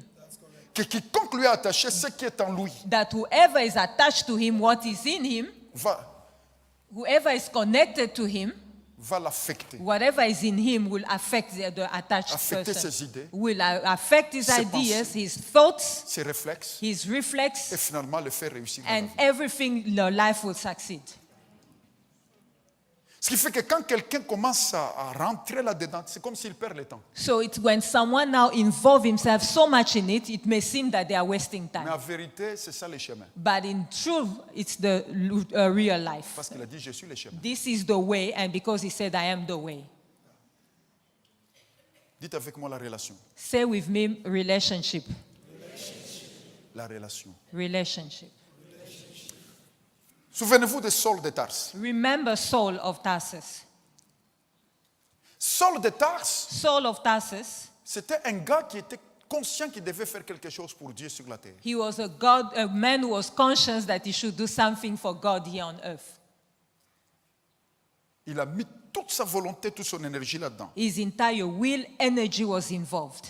Speaker 1: Que quiconque lui a attaché ce qui est en lui
Speaker 2: That whoever is attached to him, what is in him, whoever is connected to him,
Speaker 1: va l'affecter.
Speaker 2: whatever is in him will affect the attached
Speaker 1: Affecter
Speaker 2: person.
Speaker 1: ses idées,
Speaker 2: Will affect his
Speaker 1: ses
Speaker 2: ideas,
Speaker 1: pensées,
Speaker 2: his thoughts,
Speaker 1: ses réflexes
Speaker 2: his
Speaker 1: et
Speaker 2: reflex,
Speaker 1: finalement le faire réussir dans la
Speaker 2: and
Speaker 1: vie.
Speaker 2: everything in your life will succeed.
Speaker 1: Ce qui fait que quand quelqu'un commence à rentrer là-dedans, c'est comme s'il perd le temps.
Speaker 2: So it's when someone now involve himself so much in it, it may seem that they are wasting
Speaker 1: Mais
Speaker 2: time.
Speaker 1: en vérité, c'est ça le chemin.
Speaker 2: But in truth, it's the real life.
Speaker 1: Parce qu'il a dit je suis le chemin.
Speaker 2: This is the way, and because he said, I am the way.
Speaker 1: Dites avec moi la relation.
Speaker 2: Say with me, relationship.
Speaker 1: La relation.
Speaker 2: Relationship.
Speaker 1: Souvenez-vous de Saul de Tarse.
Speaker 2: Remember Saul of Tarsus.
Speaker 1: Saul de Tarse,
Speaker 2: Saul of Tarsus,
Speaker 1: c'était un gars qui était conscient qu'il devait faire quelque chose pour Dieu sur la terre.
Speaker 2: he was a man who was conscious that he should do something for God here on earth.
Speaker 1: Il a mis toute sa volonté, toute son énergie là-dedans.
Speaker 2: His entire will, energy was involved.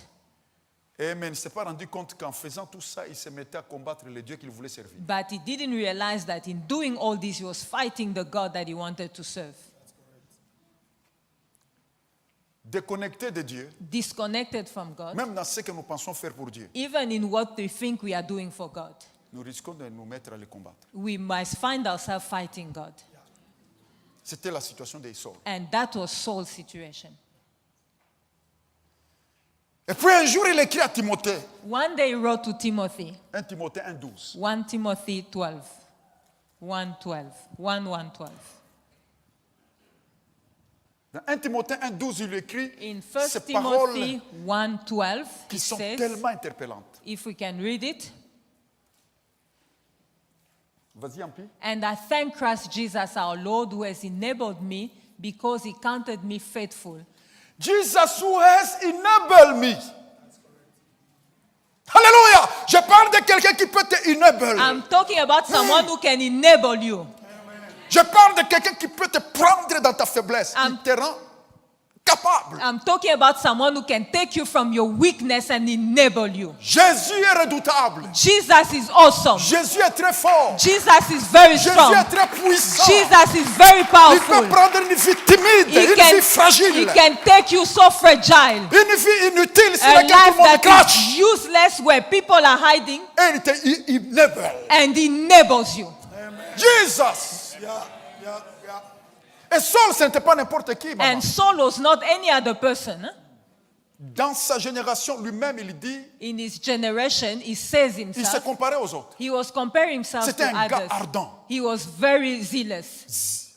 Speaker 1: mais il ne s'est pas rendu compte qu'en faisant tout ça, il se mettait à combattre le Dieu qu'il voulait servir.
Speaker 2: But he didn't realize that in doing all this, he was fighting the God that he wanted to serve.
Speaker 1: Déconnecté de Dieu,
Speaker 2: Disconnected from God,
Speaker 1: même dans ce que nous pensons faire pour Dieu,
Speaker 2: even in what we think we are doing for God,
Speaker 1: nous risquons de nous mettre à le combattre.
Speaker 2: we must find ourselves fighting God.
Speaker 1: C'était la situation de Saul.
Speaker 2: And that was Saul's situation.
Speaker 1: Et puis un jour, il écrit à Timothée,
Speaker 2: One day he wrote to Timothy,
Speaker 1: 1 Timothée 1,12.
Speaker 2: 1 Timothy 12, 1:12, 1:12.
Speaker 1: Dans 1 Timothée 1,12, il écrit
Speaker 2: In
Speaker 1: ces
Speaker 2: 1
Speaker 1: paroles
Speaker 2: Timothy 1:12,
Speaker 1: qui
Speaker 2: it
Speaker 1: sont
Speaker 2: says,
Speaker 1: tellement interpellantes.
Speaker 2: if we can read it,
Speaker 1: Vas-y, Ampi.
Speaker 2: and I thank Christ Jesus our Lord who has enabled me because he counted me faithful.
Speaker 1: Jesus who has enabled me. Alléluia. Je parle de quelqu'un qui peut te enable.
Speaker 2: I'm talking about someone who can enable you.
Speaker 1: Je parle de quelqu'un qui peut te prendre dans ta faiblesse. Il te rend capable.
Speaker 2: I'm talking about someone who can take you from your weakness and enable you.
Speaker 1: Jésus est redoutable.
Speaker 2: Jesus is awesome.
Speaker 1: Jésus est très fort.
Speaker 2: Jesus is very
Speaker 1: Jésus
Speaker 2: strong.
Speaker 1: est très puissant.
Speaker 2: Jesus is very
Speaker 1: Il peut
Speaker 2: powerful.
Speaker 1: prendre une vie timide, une vie fragile,
Speaker 2: he can take you so fragile.
Speaker 1: une vie inutile sur
Speaker 2: A
Speaker 1: laquelle tout
Speaker 2: life
Speaker 1: le monde
Speaker 2: that
Speaker 1: crache.
Speaker 2: is useless where people are hiding
Speaker 1: Et il te enable.
Speaker 2: and enables you.
Speaker 1: Jesus. Et Saul, ce n'était pas n'importe qui, maman.
Speaker 2: And Saul was not any other person.
Speaker 1: Dans sa génération, lui-même, il dit,
Speaker 2: In his generation, he says
Speaker 1: il se
Speaker 2: himself,
Speaker 1: comparait aux autres.
Speaker 2: he was comparing himself
Speaker 1: C'était
Speaker 2: to
Speaker 1: un gars
Speaker 2: others.
Speaker 1: ardent,
Speaker 2: He was very zealous.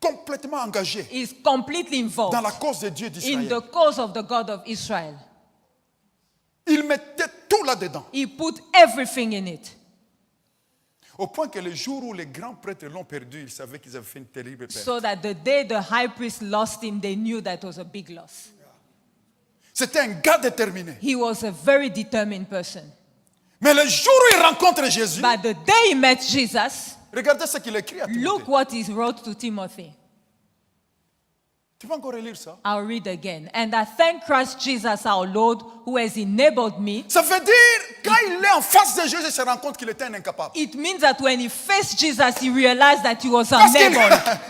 Speaker 1: complètement engagé
Speaker 2: He's completely
Speaker 1: dans la
Speaker 2: involved
Speaker 1: cause de Dieu
Speaker 2: in
Speaker 1: d'Israël.
Speaker 2: the cause of the God of Israel.
Speaker 1: Il mettait tout là-dedans.
Speaker 2: He put everything in it.
Speaker 1: Au point que le jour où les grands prêtres l'ont perdu, ils savaient qu'ils avaient fait une terrible perte.
Speaker 2: So that the day the high priest lost him, they knew that was a big loss.
Speaker 1: C'était un gars déterminé.
Speaker 2: He was a very determined person.
Speaker 1: Mais le jour où il rencontre Jésus,
Speaker 2: But the day he met Jesus,
Speaker 1: regardez ce qu'il écrit à
Speaker 2: look
Speaker 1: Timothée.
Speaker 2: what he wrote to Timothy.
Speaker 1: Tu vas encore relire ça?
Speaker 2: I'll read again. And I thank Christ Jesus our Lord who has enabled me.
Speaker 1: Ça veut dire, quand il est en face de Jésus, il se rend compte qu'il était un incapable.
Speaker 2: It means that when he faced Jesus, he realized that he was
Speaker 1: Parce qu'il-
Speaker 2: unable.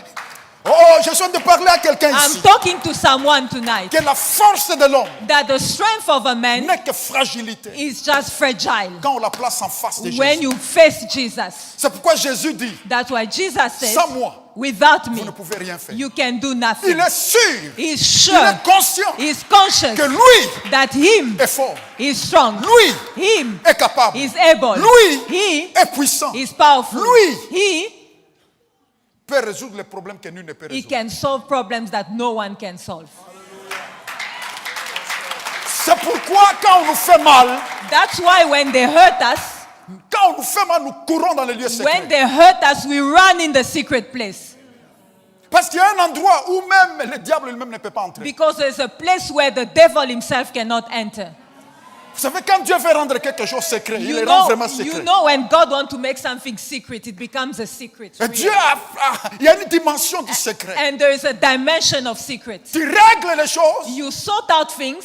Speaker 1: Oh, je suis en train de parler à quelqu'un
Speaker 2: I'm
Speaker 1: ici.
Speaker 2: talking to someone tonight
Speaker 1: Que la force de l'homme
Speaker 2: that the strength of a man
Speaker 1: n'est que fragilité.
Speaker 2: is just fragile
Speaker 1: Quand on la place en face de
Speaker 2: when
Speaker 1: Jésus.
Speaker 2: you face Jesus.
Speaker 1: C'est pourquoi Jésus dit,
Speaker 2: That's why Jesus said,
Speaker 1: sans moi,
Speaker 2: without me,
Speaker 1: vous ne pouvez rien faire.
Speaker 2: you can do nothing.
Speaker 1: Il est sûr,
Speaker 2: He's
Speaker 1: il
Speaker 2: sure,
Speaker 1: est conscient
Speaker 2: he's conscious
Speaker 1: que lui
Speaker 2: that him
Speaker 1: est fort.
Speaker 2: is strong,
Speaker 1: Lui
Speaker 2: him
Speaker 1: est capable.
Speaker 2: is able,
Speaker 1: Lui
Speaker 2: he
Speaker 1: est puissant.
Speaker 2: is powerful,
Speaker 1: Lui
Speaker 2: he
Speaker 1: peut résoudre les problèmes que nul ne peut résoudre.
Speaker 2: can solve problems that no one can solve.
Speaker 1: C'est pourquoi quand on nous fait mal,
Speaker 2: That's why when they hurt us,
Speaker 1: quand on nous fait mal, nous courons dans les lieux
Speaker 2: when
Speaker 1: secrets.
Speaker 2: they hurt us, we run in the secret place.
Speaker 1: Parce qu'il y a un endroit où même le diable lui-même ne peut pas entrer.
Speaker 2: Because there's a place where the devil himself cannot enter.
Speaker 1: Vous savez, quand Dieu veut rendre quelque chose secret, il
Speaker 2: You
Speaker 1: le rend
Speaker 2: know,
Speaker 1: vraiment secret.
Speaker 2: you know when God wants to make something secret, it becomes a secret.
Speaker 1: Et
Speaker 2: really.
Speaker 1: Dieu il y a une dimension du secret.
Speaker 2: And there is a dimension of secret.
Speaker 1: Tu règles les choses
Speaker 2: You sort out things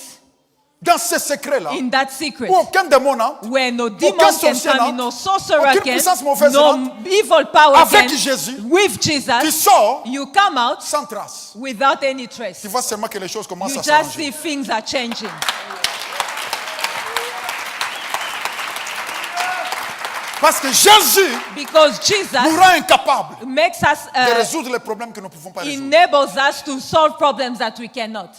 Speaker 1: dans ce secret-là.
Speaker 2: in that secret
Speaker 1: Où aucun démon n'entre.
Speaker 2: where no
Speaker 1: Aucun
Speaker 2: demon can
Speaker 1: sorcier
Speaker 2: come in, no
Speaker 1: n'entre.
Speaker 2: sorcerer
Speaker 1: Aucune
Speaker 2: can,
Speaker 1: puissance mauvaise
Speaker 2: no
Speaker 1: n'entre.
Speaker 2: evil power
Speaker 1: Avec
Speaker 2: can.
Speaker 1: Jésus,
Speaker 2: With
Speaker 1: tu
Speaker 2: Jesus,
Speaker 1: sors
Speaker 2: you come out
Speaker 1: sans trace.
Speaker 2: without any trace.
Speaker 1: Tu vois seulement que les choses commencent
Speaker 2: You
Speaker 1: à
Speaker 2: just
Speaker 1: s'arranger.
Speaker 2: see things are changing.
Speaker 1: Parce que Jésus
Speaker 2: Because
Speaker 1: nous
Speaker 2: Jesus
Speaker 1: rend incapables
Speaker 2: makes us,
Speaker 1: de résoudre les problèmes que nous ne pouvons pas résoudre.
Speaker 2: enables us to solve problems that we cannot.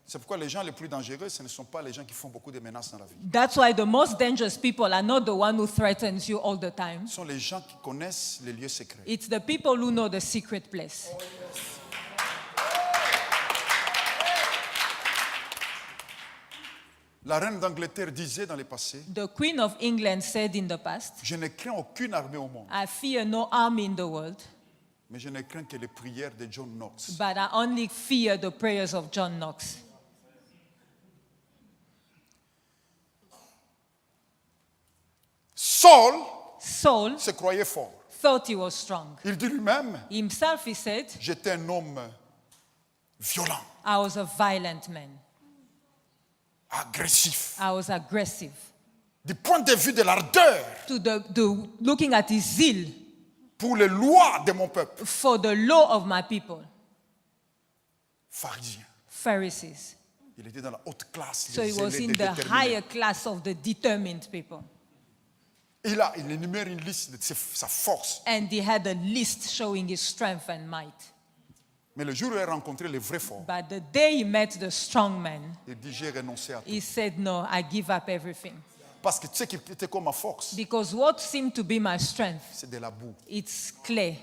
Speaker 1: C'est pourquoi les gens les plus dangereux, ce ne sont pas les gens qui font beaucoup de menaces dans la vie.
Speaker 2: That's why the most dangerous people are not the one who threatens you all the time.
Speaker 1: Ce sont les gens qui connaissent les lieux secrets.
Speaker 2: It's the people who know the secret place.
Speaker 1: La reine d'Angleterre disait dans le passé,
Speaker 2: The Queen of England said in the past,
Speaker 1: je ne crains aucune armée au monde,
Speaker 2: I fear no army in the world,
Speaker 1: mais je ne crains que les prières de John Knox.
Speaker 2: but I only fear the prayers of John Knox. Saul
Speaker 1: se croyait fort.
Speaker 2: thought he was strong.
Speaker 1: Il dit lui-même,
Speaker 2: Himself, he said,
Speaker 1: j'étais un homme violent.
Speaker 2: I was a violent man.
Speaker 1: agressif.
Speaker 2: I was aggressive.
Speaker 1: Du point de vue de l'ardeur
Speaker 2: To the looking at his zeal
Speaker 1: pour les lois de mon peuple.
Speaker 2: for the law of my people,
Speaker 1: Pharisien.
Speaker 2: Pharisees.
Speaker 1: Il était dans la haute classe.
Speaker 2: So
Speaker 1: des
Speaker 2: he was
Speaker 1: zélés,
Speaker 2: in
Speaker 1: des
Speaker 2: the
Speaker 1: déterminés.
Speaker 2: higher class of the determined people.
Speaker 1: Et là, il énumère une liste de sa force.
Speaker 2: And he had a list showing his strength and might.
Speaker 1: Mais le jour où il a rencontré les vrais forts,
Speaker 2: But the day he met the strong man,
Speaker 1: il dit, j'ai renoncé à tout.
Speaker 2: he said, no, I give up everything.
Speaker 1: Parce que tu sais qui était comme ma force,
Speaker 2: Because what seemed to be my strength,
Speaker 1: c'est de la boue
Speaker 2: it's clay.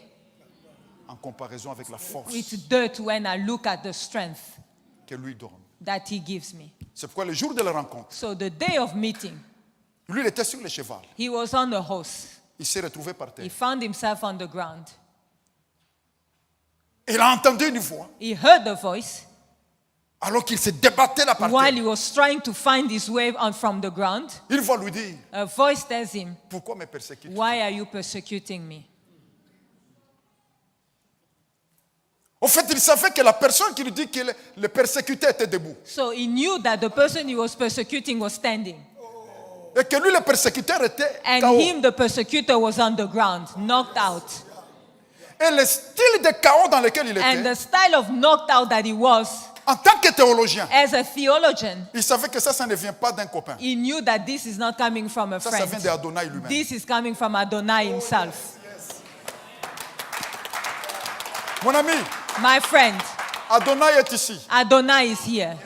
Speaker 1: en comparaison avec la force
Speaker 2: It's dirt when I look at the strength
Speaker 1: que lui donne.
Speaker 2: that he gives me.
Speaker 1: C'est pourquoi le jour de la rencontre,
Speaker 2: So the day of meeting,
Speaker 1: lui, il était sur le cheval.
Speaker 2: he was on a horse.
Speaker 1: Il s'est retrouvé par
Speaker 2: He
Speaker 1: terre.
Speaker 2: found himself on the ground.
Speaker 1: Il a entendu une voix
Speaker 2: He heard the voice
Speaker 1: alors qu'il se débattait là par
Speaker 2: while
Speaker 1: terre.
Speaker 2: he was trying to find his way on from the ground.
Speaker 1: Une voix lui dit,
Speaker 2: A voice tells him,
Speaker 1: pourquoi me persécutes?
Speaker 2: why are you persecuting me?
Speaker 1: Au fait, il savait que la personne qui lui dit que le persécuté était debout.
Speaker 2: So he knew that the person he was persecuting was standing.
Speaker 1: Et que lui, le persécuteur, était
Speaker 2: And
Speaker 1: KO.
Speaker 2: him, the persecutor, was on the ground, knocked out.
Speaker 1: Et le style de chaos dans lequel il
Speaker 2: And
Speaker 1: était,
Speaker 2: the style of knocked out that he was,
Speaker 1: en tant que théologien,
Speaker 2: as a theologian,
Speaker 1: il savait que ça ne vient pas d'un copain.
Speaker 2: he knew that this is not coming from a
Speaker 1: Ça vient
Speaker 2: friend.
Speaker 1: d'Adonai lui-même.
Speaker 2: This is coming from Adonai himself.
Speaker 1: Mon ami,
Speaker 2: My friend,
Speaker 1: Adonai est ici.
Speaker 2: Adonai is here.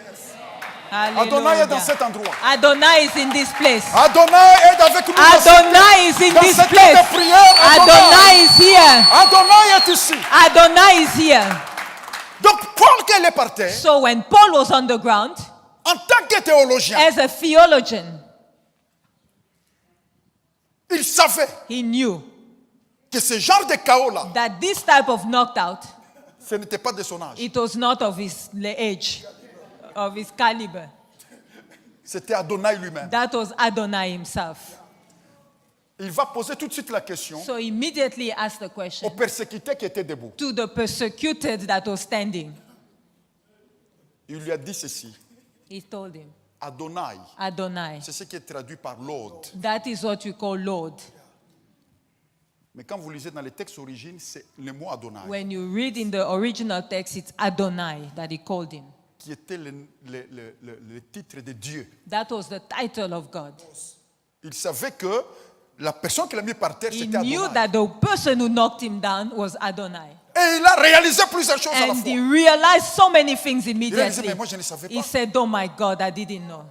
Speaker 1: Adonai est dans
Speaker 2: Hallelujah.
Speaker 1: cet endroit.
Speaker 2: Adonai is in this place.
Speaker 1: Adonai est avec nous.
Speaker 2: Adonai is in
Speaker 1: Dans
Speaker 2: this
Speaker 1: cette
Speaker 2: place.
Speaker 1: heure de prière,
Speaker 2: Adonai is here.
Speaker 1: Adonai est ici.
Speaker 2: Adonai is here.
Speaker 1: Donc Paul, quand il est par terre,
Speaker 2: So when Paul was on the ground,
Speaker 1: en tant que théologien,
Speaker 2: as a theologian,
Speaker 1: il savait
Speaker 2: he knew
Speaker 1: que ce genre de chaos-là,
Speaker 2: that this type of knocked out,
Speaker 1: ce n'était pas de son âge.
Speaker 2: it was not of his age, of his caliber.
Speaker 1: C'était Adonai lui-même.
Speaker 2: That was Adonai himself.
Speaker 1: Il va poser tout de suite la question
Speaker 2: So immediately asked the
Speaker 1: au
Speaker 2: question
Speaker 1: persécuté qui était debout.
Speaker 2: to the persecuted that was standing.
Speaker 1: Il lui a dit ceci.
Speaker 2: He told him,
Speaker 1: Adonai,
Speaker 2: Adonai.
Speaker 1: c'est ce qui est traduit par Lord.
Speaker 2: That is what we call Lord.
Speaker 1: Mais quand vous lisez dans les textes origines, c'est le mot Adonai,
Speaker 2: When you read in the original text, it's Adonai that he called him.
Speaker 1: qui était le titre de Dieu.
Speaker 2: That was the title of God.
Speaker 1: Il savait que la personne qui l'a mis par terre,
Speaker 2: He
Speaker 1: c'était
Speaker 2: knew
Speaker 1: Adonai.
Speaker 2: that the person who knocked him down was Adonai.
Speaker 1: Et il a réalisé plusieurs choses à la
Speaker 2: And he
Speaker 1: fois.
Speaker 2: realized so many things
Speaker 1: Il a réalisé,
Speaker 2: immediately.
Speaker 1: mais moi je ne savais
Speaker 2: He
Speaker 1: pas.
Speaker 2: said, oh my God, I didn't know.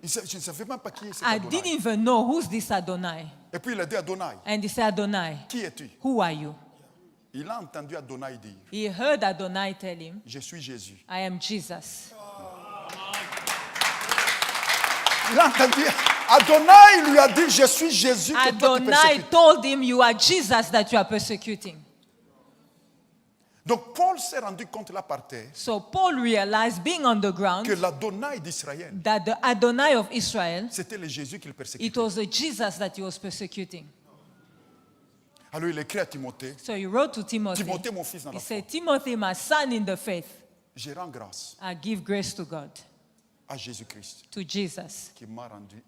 Speaker 1: Je ne savais même pas qui est cet
Speaker 2: I
Speaker 1: Adonai.
Speaker 2: didn't even know who's this Adonai.
Speaker 1: Et puis il a dit Adonai,
Speaker 2: And he said, Adonai,
Speaker 1: qui es-tu?
Speaker 2: who are you?
Speaker 1: Il a entendu Adonai dire,
Speaker 2: He heard Adonai tell him,
Speaker 1: je suis Jésus.
Speaker 2: I am Jesus.
Speaker 1: Il a entendu, Adonai lui a dit, je suis Jésus que toi tu
Speaker 2: Adonai
Speaker 1: persécutes.
Speaker 2: told him, you are Jesus that you are persecuting.
Speaker 1: Donc Paul s'est rendu compte là par terre
Speaker 2: So Paul realized, being on the ground,
Speaker 1: que l'Adonai d'Israël,
Speaker 2: that the Adonai of Israel,
Speaker 1: c'était le Jésus qu'il
Speaker 2: it
Speaker 1: persécutait.
Speaker 2: was the Jesus that he was persecuting.
Speaker 1: Alors il écrit à Timothée,
Speaker 2: So he wrote to Timothy.
Speaker 1: Timothée mon fils dans
Speaker 2: He
Speaker 1: la foi,
Speaker 2: said, Timothy, my son in the faith,
Speaker 1: je rends grâce
Speaker 2: I give grace to God,
Speaker 1: à Jésus-Christ
Speaker 2: to Jesus,
Speaker 1: qui m'a rendu,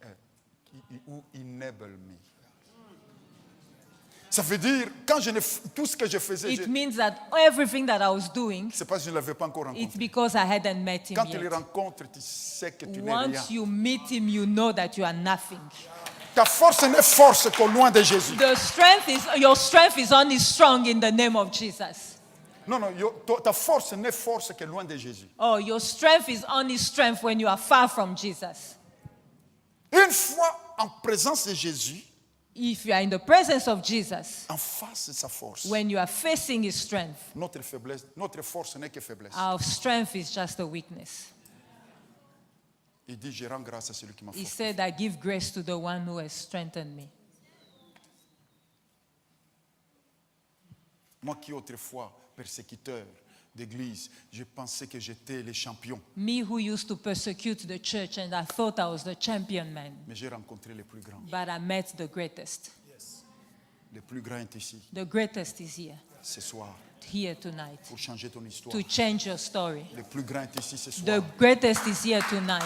Speaker 1: who enabled me. Ça veut dire, quand tout ce que je faisais,
Speaker 2: it means that everything that I was doing,
Speaker 1: c'est parce que je ne l'avais pas encore
Speaker 2: it's
Speaker 1: rencontré.
Speaker 2: because I hadn't met him
Speaker 1: Quand tu le
Speaker 2: yet.
Speaker 1: rencontres, tu sais que tu n'es rien.
Speaker 2: Once you meet him, you know that you are nothing.
Speaker 1: Ta force n'est force qu'au loin de Jésus.
Speaker 2: Your strength is only strong in the name of Jesus.
Speaker 1: Non, non, ta force n'est force que loin de Jésus.
Speaker 2: Oh, your strength is only strength when you are far from Jesus.
Speaker 1: Une fois en présence de Jésus,
Speaker 2: If you are in the presence of Jesus,
Speaker 1: en face de sa force,
Speaker 2: when you are facing his strength,
Speaker 1: notre force n'est que faiblesse.
Speaker 2: our strength is just a weakness.
Speaker 1: Il dit, je rends grâce à celui qui m'a
Speaker 2: He
Speaker 1: fortifié.
Speaker 2: said, I give grace to the one who has strengthened me.
Speaker 1: Moi qui autrefois persécuteur d'église, je pensais que j'étais le champion.
Speaker 2: Me who used to persecute the church and I thought I was the champion man,
Speaker 1: Mais j'ai rencontré le plus grand.
Speaker 2: but I met the greatest.
Speaker 1: Le plus grand est ici,
Speaker 2: The greatest is
Speaker 1: ce soir,
Speaker 2: here tonight
Speaker 1: pour changer ton histoire.
Speaker 2: to change your story.
Speaker 1: Le plus grand est ici ce
Speaker 2: The
Speaker 1: soir,
Speaker 2: greatest is here tonight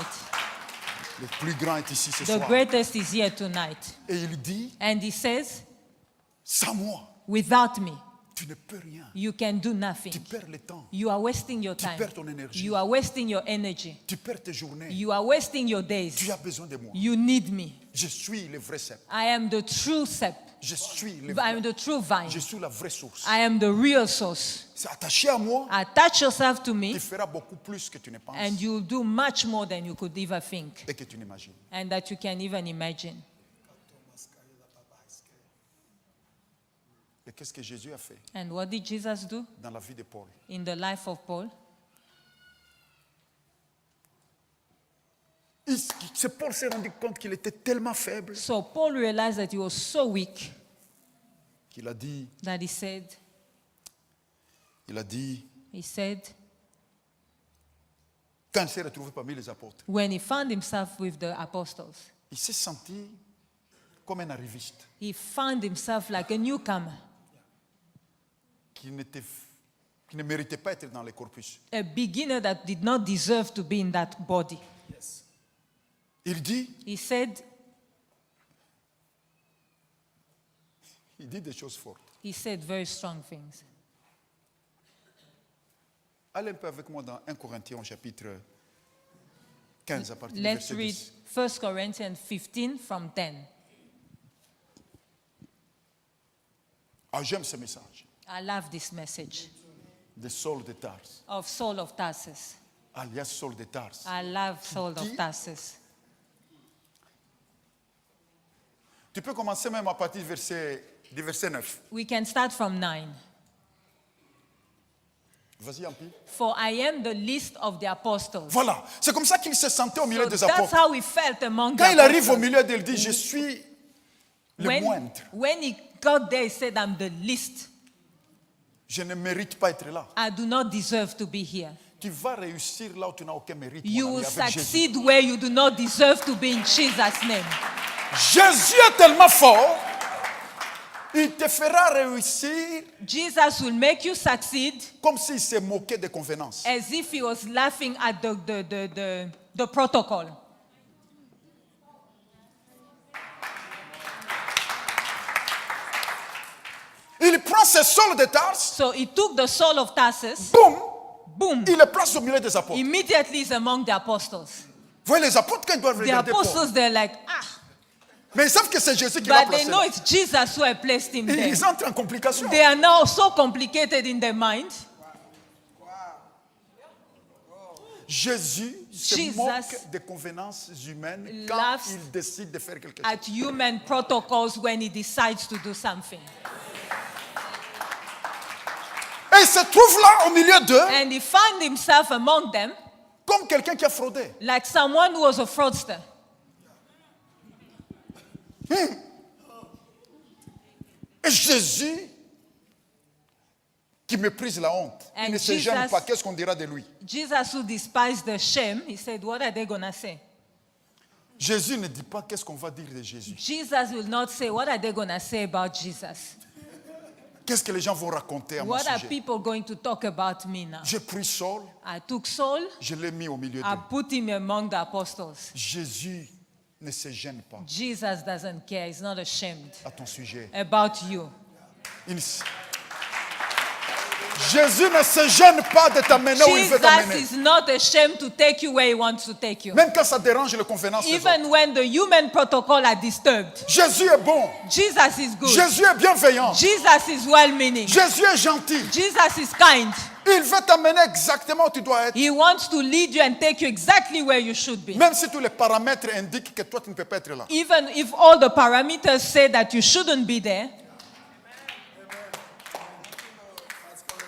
Speaker 1: Le plus grand est ici ce
Speaker 2: The
Speaker 1: soir.
Speaker 2: greatest is here tonight.
Speaker 1: Et il dit,
Speaker 2: And he says,
Speaker 1: sans moi,
Speaker 2: without me,
Speaker 1: tu ne peux rien.
Speaker 2: you can do nothing.
Speaker 1: Tu perds le temps.
Speaker 2: You are wasting your
Speaker 1: Tu
Speaker 2: time.
Speaker 1: perds ton énergie.
Speaker 2: You are wasting your energy.
Speaker 1: Tu perds tes journées.
Speaker 2: You are wasting your
Speaker 1: Tu
Speaker 2: days.
Speaker 1: as besoin de moi.
Speaker 2: You need me.
Speaker 1: Je suis le vrai cep.
Speaker 2: I am the true sep.
Speaker 1: Je suis le
Speaker 2: I am the true vine.
Speaker 1: Je suis la vraie source.
Speaker 2: I am the real source.
Speaker 1: C'est attaché à moi.
Speaker 2: Attach yourself to me,
Speaker 1: Tu feras beaucoup plus que tu ne penses
Speaker 2: and you'll do much more than you could ever think,
Speaker 1: et que tu n'imagines.
Speaker 2: and that you can even imagine.
Speaker 1: Et qu'est-ce que Jésus a fait
Speaker 2: And what did Jesus do
Speaker 1: dans la vie de Paul?
Speaker 2: in the life of Paul?
Speaker 1: Paul s'est rendu compte qu'il était tellement faible
Speaker 2: So Paul realized that he was so weak
Speaker 1: qu'il a dit,
Speaker 2: that he said,
Speaker 1: quand il s'est retrouvé parmi les apôtres,
Speaker 2: when he found himself with the apostles,
Speaker 1: il s'est senti comme un arriviste
Speaker 2: he found himself like a newcomer,
Speaker 1: qui ne méritait pas d'être dans les corpus.
Speaker 2: a beginner that did not deserve to be in that body.
Speaker 1: Il dit des choses fortes.
Speaker 2: He said very strong things.
Speaker 1: Allez un peu avec moi dans 1 Corinthiens au chapitre 15 à partir du
Speaker 2: Let's
Speaker 1: verset
Speaker 2: read
Speaker 1: 10.
Speaker 2: 1 Corinthians 15 from 10.
Speaker 1: Ah, j'aime ce message
Speaker 2: I love this message
Speaker 1: de Saul de Tarse,
Speaker 2: of Saul of Tarsus.
Speaker 1: alias Saul de Tarse.
Speaker 2: I love Saul of
Speaker 1: Qui-
Speaker 2: Tarsus.
Speaker 1: Tu peux commencer même à partir du verset 9.
Speaker 2: We can start from 9.
Speaker 1: Vas-y, Ampi.
Speaker 2: For I am the least of the apostles.
Speaker 1: Voilà, c'est comme ça qu'il se sentait au milieu
Speaker 2: So
Speaker 1: des
Speaker 2: that's
Speaker 1: apôtres.
Speaker 2: how he felt among
Speaker 1: Quand
Speaker 2: the
Speaker 1: il arrive au
Speaker 2: apostles.
Speaker 1: milieu d'eux, il dit, je suis le moindre.
Speaker 2: When he got there, he said, I'm the least.
Speaker 1: Je ne mérite pas être là.
Speaker 2: I do not deserve to be here.
Speaker 1: Tu vas réussir là où tu n'as aucun mérite.
Speaker 2: You
Speaker 1: mon ami,
Speaker 2: will
Speaker 1: avec Jésus.
Speaker 2: succeed where you do not deserve to be in Jesus' name.
Speaker 1: Jésus est tellement fort, il te fera réussir
Speaker 2: Jesus will make you succeed
Speaker 1: comme s'il se moquait des convenances.
Speaker 2: as if he was laughing at the protocol.
Speaker 1: Il prend ses sols de Tarse,
Speaker 2: So he took the Saul of Tarsus,
Speaker 1: boum,
Speaker 2: boom,
Speaker 1: il le place au milieu des apôtres.
Speaker 2: immediately is among the apostles.
Speaker 1: Vous voyez les apôtres quand ils doivent
Speaker 2: The
Speaker 1: regarder Paul.
Speaker 2: apostles, they're like,
Speaker 1: Mais ils savent que c'est Jésus qui l'a
Speaker 2: but they
Speaker 1: placé
Speaker 2: know
Speaker 1: là.
Speaker 2: it's Jesus who had placed him there.
Speaker 1: Ils entrent en complication.
Speaker 2: They are now so complicated in their mind.
Speaker 1: Jésus se
Speaker 2: Jesus
Speaker 1: moque des convenances humaines quand
Speaker 2: laughs
Speaker 1: il décide de faire quelque chose.
Speaker 2: At human protocols when he decides to do something.
Speaker 1: Et il se trouve là au milieu d'eux
Speaker 2: And he found himself among them
Speaker 1: comme quelqu'un qui a fraudé.
Speaker 2: like someone who was a fraudster.
Speaker 1: Et Jésus, qui méprise la honte,
Speaker 2: And
Speaker 1: il ne se gêne
Speaker 2: Jesus-
Speaker 1: pas. Qu'est-ce qu'on dira de lui?
Speaker 2: Jesus, who despised the shame, he said, what are they going to say?
Speaker 1: Jésus ne dit pas qu'est-ce qu'on va dire de Jésus.
Speaker 2: Jesus will not say, what are they going to say about Jesus?
Speaker 1: Qu'est-ce que les gens vont raconter à mon
Speaker 2: What are
Speaker 1: sujet?
Speaker 2: people going to talk about me now?
Speaker 1: J'ai pris Saul,
Speaker 2: I took Saul,
Speaker 1: je l'ai mis au milieu
Speaker 2: I
Speaker 1: d'eux.
Speaker 2: put him among the apostles.
Speaker 1: Jésus ne se gêne pas
Speaker 2: Jesus doesn't care. He's not ashamed
Speaker 1: à ton sujet.
Speaker 2: about you.
Speaker 1: Il s- Jésus ne se gêne pas de t'amener où il veut
Speaker 2: Jesus
Speaker 1: t'amener.
Speaker 2: is not ashamed to take you where he wants to take you.
Speaker 1: Même quand ça dérange les convenances des autres.
Speaker 2: Even when the human protocol are disturbed,
Speaker 1: Jésus est bon.
Speaker 2: Jesus is good.
Speaker 1: Jésus est bienveillant.
Speaker 2: Jesus is well-meaning.
Speaker 1: Jésus est gentil.
Speaker 2: Jesus is kind.
Speaker 1: Il veut t'amener exactement où tu dois être.
Speaker 2: He wants to lead you and take you exactly where you should be.
Speaker 1: Même si tous les paramètres indiquent que toi, tu ne peux pas être là.
Speaker 2: Even if all the parameters say that you shouldn't be there,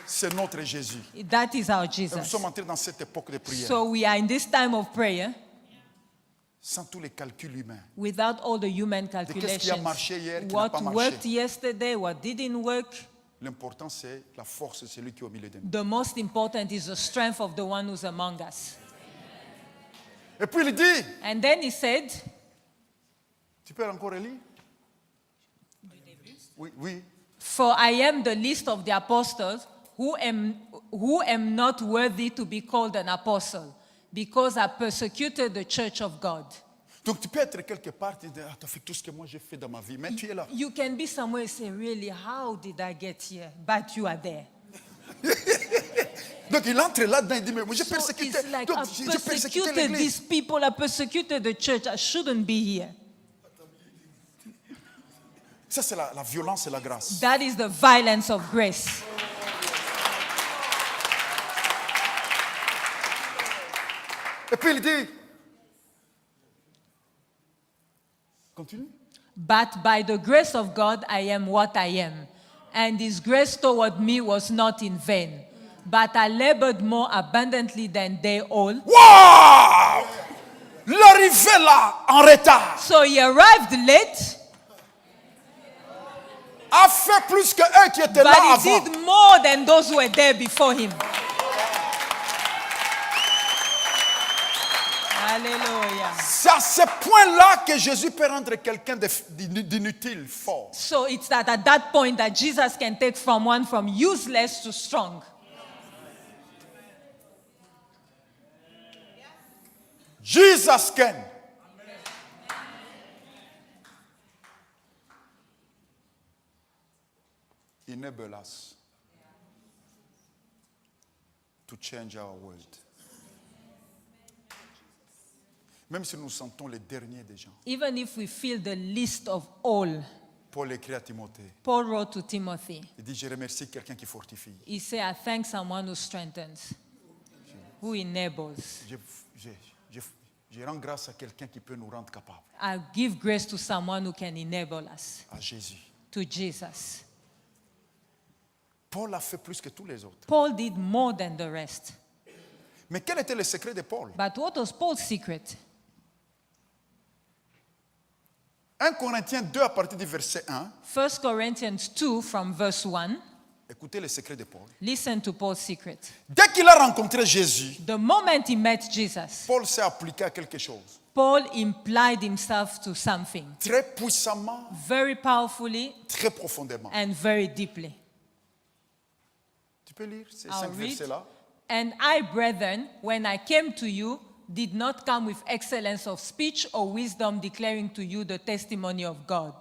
Speaker 1: C'est notre Jésus.
Speaker 2: that is our
Speaker 1: Et nous
Speaker 2: Jesus.
Speaker 1: sommes entrés dans cette époque de prière.
Speaker 2: So we are in this time of prayer
Speaker 1: Sans tous les calculs humains.
Speaker 2: without all the human
Speaker 1: qu'est-ce qui a
Speaker 2: calculations.
Speaker 1: marché hier, qui n'a
Speaker 2: What
Speaker 1: pas marché.
Speaker 2: worked yesterday, what didn't work.
Speaker 1: L'important, c'est la force de celui qui est au milieu de nous.
Speaker 2: The most important is the strength of the one who's among us.
Speaker 1: Et puis il dit,
Speaker 2: And then he said,
Speaker 1: tu peux encore lire? Oui, oui.
Speaker 2: for I am the least of the apostles, who am not worthy to be called an apostle, because I persecuted the church of God.
Speaker 1: Donc tu peux être quelque part et dire, ah, tu as fait tout ce que moi j'ai fait dans ma vie, mais tu es là.
Speaker 2: You can be somewhere and say, really, how did I get here? But you are there.
Speaker 1: Donc il entre là-dedans et dit, mais moi j'ai
Speaker 2: So
Speaker 1: persécuté.
Speaker 2: it's like,
Speaker 1: Donc,
Speaker 2: I've
Speaker 1: j'ai persécuté
Speaker 2: persecuted
Speaker 1: l'église.
Speaker 2: these people, I persecuted the church, I shouldn't be here.
Speaker 1: Ça c'est la violence et la grâce.
Speaker 2: That is the violence of grace.
Speaker 1: Et puis il dit, continue.
Speaker 2: But by the grace of God, I am what I am. And his grace toward me was not in vain. But I labored more abundantly than they all.
Speaker 1: Waouh! L'arrivée là, en retard,
Speaker 2: So he arrived late,
Speaker 1: a fait plus que eux qui étaient là
Speaker 2: but he
Speaker 1: avant.
Speaker 2: did more than those who were there before him. Hallelujah.
Speaker 1: C'est à ce point-là que Jésus peut rendre quelqu'un d'inutile fort.
Speaker 2: So it's that at that point that Jesus can take from one from useless to strong.
Speaker 1: Jesus can. Enable us to change our world. Même si nous sentons les derniers des gens.
Speaker 2: Even if we feel the least of all,
Speaker 1: Paul écrit à Timothée.
Speaker 2: Paul wrote to Timothy.
Speaker 1: Il dit, je remercie quelqu'un qui fortifie.
Speaker 2: He said, I thank someone who strengthens, who enables.
Speaker 1: Je rends grâce à quelqu'un qui peut nous rendre capables.
Speaker 2: I give grace to someone who can enable us,
Speaker 1: À Jésus.
Speaker 2: to Jesus.
Speaker 1: Paul a fait plus que tous les autres.
Speaker 2: Paul did more than the rest.
Speaker 1: Mais quel était le secret de Paul?
Speaker 2: But what was Paul's secret?
Speaker 1: 1 Corinthiens 2 à partir du verset 1.
Speaker 2: 1 Corinthians 2 from verse 1.
Speaker 1: Écoutez le secret de Paul.
Speaker 2: Listen to Paul's secret.
Speaker 1: Dès qu'il a rencontré Jésus,
Speaker 2: The moment he met Jesus,
Speaker 1: Paul s'est appliqué à quelque chose.
Speaker 2: Paul implied himself to something
Speaker 1: Très puissamment,
Speaker 2: very powerfully
Speaker 1: très profondément.
Speaker 2: and very deeply.
Speaker 1: Tu peux lire ces
Speaker 2: I'll
Speaker 1: 5
Speaker 2: read.
Speaker 1: versets-là?
Speaker 2: And I, brethren, when I came to you, did not come with excellence of speech or wisdom declaring to you the testimony of God.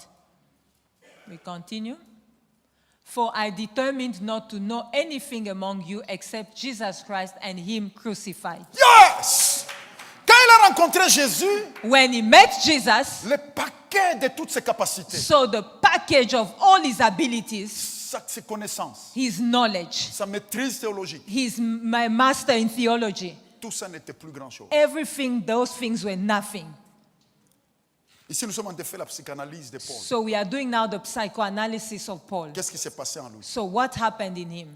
Speaker 2: We continue. For I determined not to know anything among you except Jesus Christ and Him crucified.
Speaker 1: Yes! Quand il a rencontré Jésus,
Speaker 2: When he met Jesus,
Speaker 1: le paquet de toutes ses capacités,
Speaker 2: so the package of all his abilities,
Speaker 1: ses connaissances,
Speaker 2: his knowledge,
Speaker 1: sa maîtrise théologique,
Speaker 2: his my master in theology,
Speaker 1: tout ça n'était plus grand-chose.
Speaker 2: everything, those things were nothing.
Speaker 1: Ici, nous sommes en train de faire la psychanalyse de Paul.
Speaker 2: So we are doing now the psychoanalysis of Paul.
Speaker 1: Qu'est-ce qui s'est passé en lui?
Speaker 2: So what happened in him?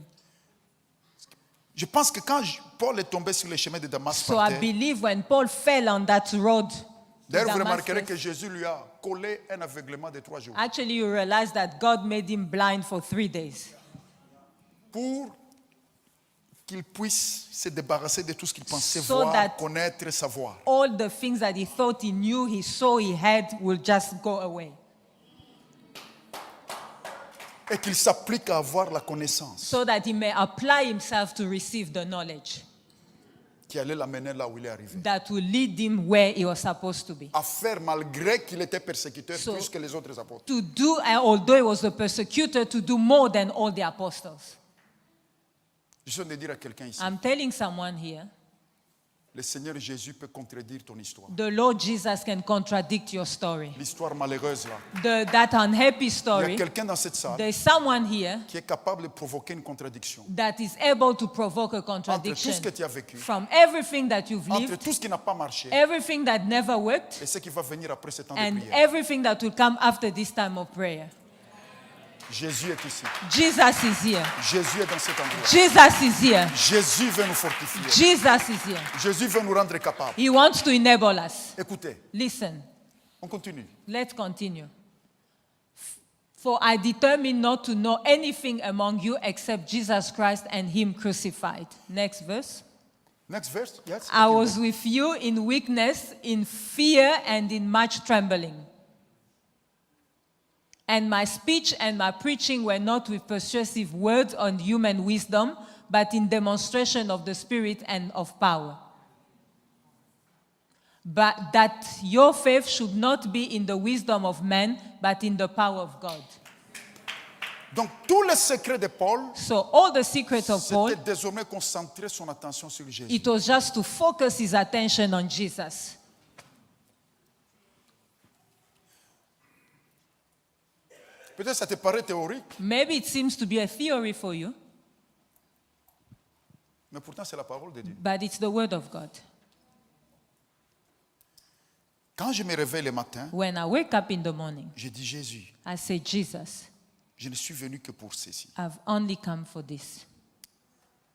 Speaker 1: Je pense que quand Paul est tombé sur le chemin de Damas,
Speaker 2: So
Speaker 1: par
Speaker 2: I
Speaker 1: terre,
Speaker 2: believe when Paul fell on that road, to
Speaker 1: d'ailleurs, vous remarquerez que
Speaker 2: Damascus,
Speaker 1: Jésus lui a collé un aveuglement de 3 jours
Speaker 2: actually you realize that God made him blind for 3 days
Speaker 1: pour qu'il puisse se débarrasser de tout ce qu'il pensait
Speaker 2: So
Speaker 1: voir,
Speaker 2: that-
Speaker 1: connaître, savoir.
Speaker 2: all the things that he thought he knew, he saw, he had will just go away.
Speaker 1: Et qu'il s'applique à avoir la connaissance
Speaker 2: So that he may apply himself to receive the knowledge
Speaker 1: qui allait l'amener là où il est arrivé.
Speaker 2: that will lead him where he was supposed to be.
Speaker 1: À faire malgré qu'il était persécuteur
Speaker 2: So-
Speaker 1: plus que les autres apôtres.
Speaker 2: To do, although he was the persecutor, to do more than all the apostles.
Speaker 1: Je suis en train de dire à quelqu'un ici,
Speaker 2: I'm telling someone here,
Speaker 1: le Seigneur Jésus peut contredire ton histoire.
Speaker 2: the Lord Jesus can contradict your story.
Speaker 1: L'histoire malheureuse là.
Speaker 2: That unhappy
Speaker 1: Il y
Speaker 2: story,
Speaker 1: a quelqu'un dans cette salle
Speaker 2: there's someone here
Speaker 1: qui est capable de provoquer une contradiction
Speaker 2: that is able to provoke a
Speaker 1: entre tout
Speaker 2: contradiction
Speaker 1: ce que tu as vécu,
Speaker 2: from everything that you've
Speaker 1: entre
Speaker 2: lived,
Speaker 1: tout ce qui n'a pas marché
Speaker 2: everything that never worked,
Speaker 1: et ce qui va venir après ce temps de
Speaker 2: and
Speaker 1: prière.
Speaker 2: everything that will come after this time of prayer.
Speaker 1: Jésus est ici.
Speaker 2: Jesus is here.
Speaker 1: Jésus est dans cet endroit.
Speaker 2: Jesus is here.
Speaker 1: Jésus veut nous fortifier.
Speaker 2: Jesus is here.
Speaker 1: Jésus veut nous rendre capables.
Speaker 2: He wants to enable us.
Speaker 1: Écoutez,
Speaker 2: Listen,
Speaker 1: on continue.
Speaker 2: let's continue. For I determined not to know anything among you except Jesus Christ and Him crucified. Next verse.
Speaker 1: Next verse. Yes.
Speaker 2: I was with you in weakness, in fear, and in much trembling. And my speech and my preaching were not with persuasive words on human wisdom, but in demonstration of the Spirit and of power. but that your faith should not be in the wisdom of man, but in the power of God.
Speaker 1: Donc, tous les secrets de Paul,
Speaker 2: So all the secrets of Paul,
Speaker 1: c'était désormais concentrer son attention sur Jésus.
Speaker 2: it was just to focus his attention on Jesus.
Speaker 1: Peut-être ça te paraît théorique,
Speaker 2: Maybe it seems to be a theory for you,
Speaker 1: mais pourtant c'est la parole de Dieu.
Speaker 2: but it's the word of God.
Speaker 1: Quand je me réveille le matin,
Speaker 2: When I wake up in the morning,
Speaker 1: je dis Jésus,
Speaker 2: I say, Jesus,
Speaker 1: je ne suis venu que pour ceci,
Speaker 2: I've only come for this,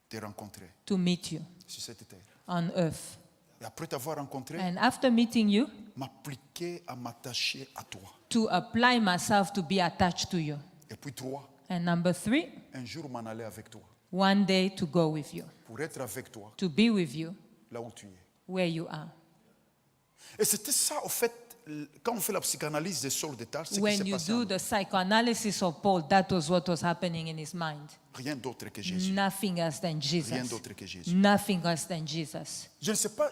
Speaker 1: te rencontrer
Speaker 2: to meet you
Speaker 1: sur cette terre.
Speaker 2: on earth.
Speaker 1: Et après t'avoir rencontré,
Speaker 2: And after meeting you,
Speaker 1: m'appliquer à m'attacher à toi.
Speaker 2: to apply myself to be attached to you.
Speaker 1: Et puis trois,
Speaker 2: And number 3,
Speaker 1: un jour m'en aller avec toi,
Speaker 2: one day to go with you,
Speaker 1: pour être avec toi
Speaker 2: to be with you
Speaker 1: là où tu es.
Speaker 2: where you are.
Speaker 1: Et c'était ça, au fait, quand on fait la psychanalyse de Saul de Tarse, c'est ce qui
Speaker 2: When
Speaker 1: s'est
Speaker 2: you
Speaker 1: passé en
Speaker 2: do
Speaker 1: lui.
Speaker 2: the psychoanalysis of Paul, that was what was happening in his mind.
Speaker 1: Rien d'autre que Jésus.
Speaker 2: Nothing else than
Speaker 1: Rien
Speaker 2: Jesus.
Speaker 1: d'autre que Jésus.
Speaker 2: Nothing else than Jesus.
Speaker 1: Je ne sais pas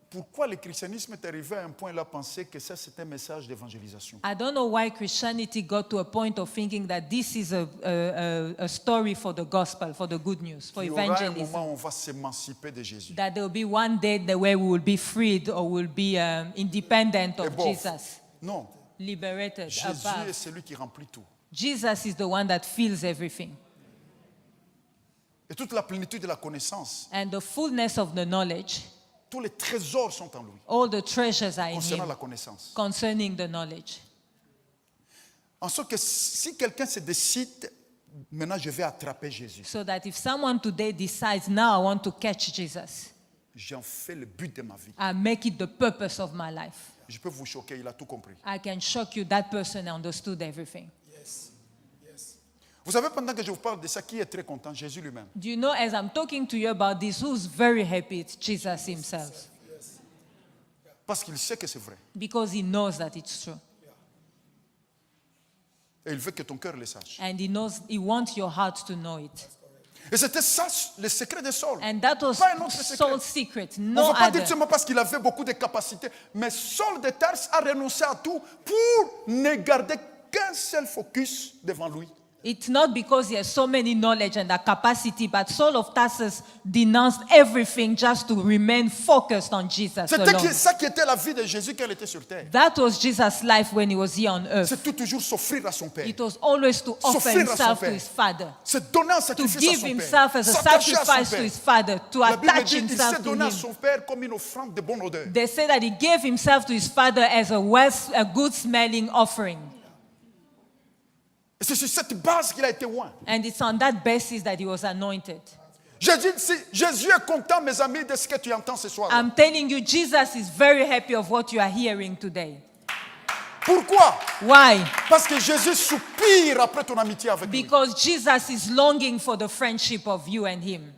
Speaker 1: pourquoi le christianisme est arrivé à un point là penser que ça c'est un message d'évangélisation.
Speaker 2: I don't know why Christianity got to a point of thinking that this is a story for the gospel, for the good news, for
Speaker 1: Il y aura un
Speaker 2: evangelism.
Speaker 1: moment où on va s'émanciper de Jésus.
Speaker 2: That there will be one day where we will be freed or will be independent
Speaker 1: Et
Speaker 2: of
Speaker 1: bon,
Speaker 2: Jesus,
Speaker 1: non,
Speaker 2: liberated
Speaker 1: Jésus est
Speaker 2: above.
Speaker 1: celui qui remplit tout.
Speaker 2: Jesus is the one that fills everything.
Speaker 1: Et toute la plénitude de la connaissance,
Speaker 2: And the fullness of the knowledge,
Speaker 1: tous les trésors sont en lui,
Speaker 2: all the treasures are in
Speaker 1: concernant
Speaker 2: him
Speaker 1: la connaissance.
Speaker 2: concerning the knowledge.
Speaker 1: En sorte que si quelqu'un se décide, maintenant je vais attraper Jésus,
Speaker 2: So that if someone today decides, now I want to catch Jesus,
Speaker 1: j'en fais le but de ma vie.
Speaker 2: I make it the purpose of my life.
Speaker 1: Je peux vous choquer, il a tout compris.
Speaker 2: I can shock you, that person understood everything.
Speaker 1: Vous savez, pendant que je vous parle de ça, qui est très content? Jésus lui-même.
Speaker 2: Do you know, as I'm talking to you about this, who's very happy? It's Jesus himself.
Speaker 1: Parce qu'il sait que c'est vrai.
Speaker 2: Because he knows that it's true.
Speaker 1: Et il veut que ton cœur le sache.
Speaker 2: And he wants your heart to know it.
Speaker 1: Et c'était ça le secret de Saul.
Speaker 2: And that was
Speaker 1: Pas un autre secret.
Speaker 2: Saul's secret,
Speaker 1: On ne
Speaker 2: no
Speaker 1: va pas
Speaker 2: other.
Speaker 1: dire seulement parce qu'il avait beaucoup de capacités. Mais Saul de Tarse a renoncé à tout pour ne garder qu'un seul focus devant lui.
Speaker 2: It's not because he has so many knowledge and a capacity, but Saul of Tarsus denounced everything just to remain focused on Jesus
Speaker 1: C'était
Speaker 2: alone.
Speaker 1: ça qui était la vie de Jésus quand il était sur terre.
Speaker 2: That was Jesus' life when he was here on earth.
Speaker 1: C'est toujours s'offrir à son Père.
Speaker 2: It was always to offer
Speaker 1: S'offrir à son
Speaker 2: himself to
Speaker 1: Père.
Speaker 2: his Father,
Speaker 1: C'est donner un
Speaker 2: to
Speaker 1: sacrifice à
Speaker 2: give
Speaker 1: son
Speaker 2: himself
Speaker 1: Père.
Speaker 2: as a
Speaker 1: S'attacher à son
Speaker 2: sacrifice to
Speaker 1: Père.
Speaker 2: his Father, to
Speaker 1: La Bible
Speaker 2: attach
Speaker 1: dit qu'il
Speaker 2: himself
Speaker 1: s'est
Speaker 2: to
Speaker 1: donné à
Speaker 2: him.
Speaker 1: son Père comme une offrande de bonne odeur.
Speaker 2: They say that he gave himself to his Father as a good smelling offering.
Speaker 1: Et c'est sur cette base qu'il a été oint.
Speaker 2: And it's on that basis that he was anointed.
Speaker 1: Jésus est content, mes amis, de ce que tu entends ce soir.
Speaker 2: I'm telling you, Jesus is very happy of what you are hearing today.
Speaker 1: Pourquoi?
Speaker 2: Why?
Speaker 1: Parce que Jésus soupire après ton amitié avec lui.
Speaker 2: Because Jesus is longing for the friendship of you and him.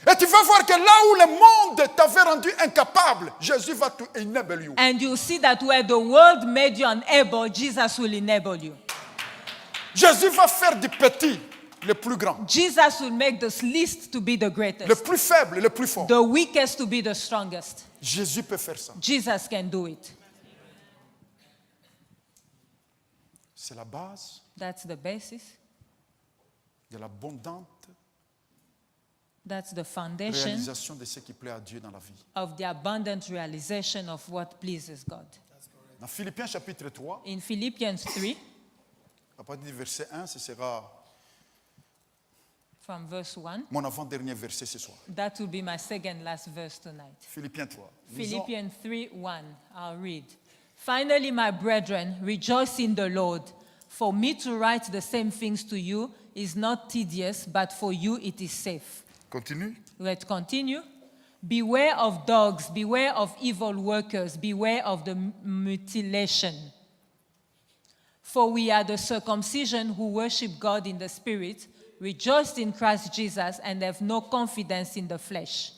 Speaker 1: Et tu vas voir que là où le monde t'avait rendu incapable, Jésus va te enable you.
Speaker 2: And you see that where the world made you unable, Jesus will enable you.
Speaker 1: Jésus va faire du petit le plus grand,
Speaker 2: Jesus will make the least to be the
Speaker 1: le
Speaker 2: greatest,
Speaker 1: plus faible le plus fort.
Speaker 2: the weakest to be the strongest.
Speaker 1: Jésus peut faire ça.
Speaker 2: Jesus can do it.
Speaker 1: C'est la base
Speaker 2: That's the basis.
Speaker 1: de l'abondante
Speaker 2: That's the foundation
Speaker 1: réalisation de ce qui plaît à Dieu dans la vie.
Speaker 2: of the abundant realization of what pleases God.
Speaker 1: Dans Philippiens chapitre 3,
Speaker 2: In Philippians 3,
Speaker 1: à partir du verset 1, ce sera
Speaker 2: from verse 1,
Speaker 1: mon avant-dernier verset ce soir.
Speaker 2: that will be my second last verse tonight.
Speaker 1: Philippiens 3. Lisons.
Speaker 2: Philippians 3:1. I'll read. Finally, my brethren, rejoice in the Lord. For me to write the same things to you is not tedious, but for you it is safe.
Speaker 1: Continue.
Speaker 2: Let's continue. Beware of dogs, beware of evil workers, beware of the mutilation. For we are the circumcision who worship God in the Spirit, rejoice in Christ Jesus, and have no confidence in the flesh.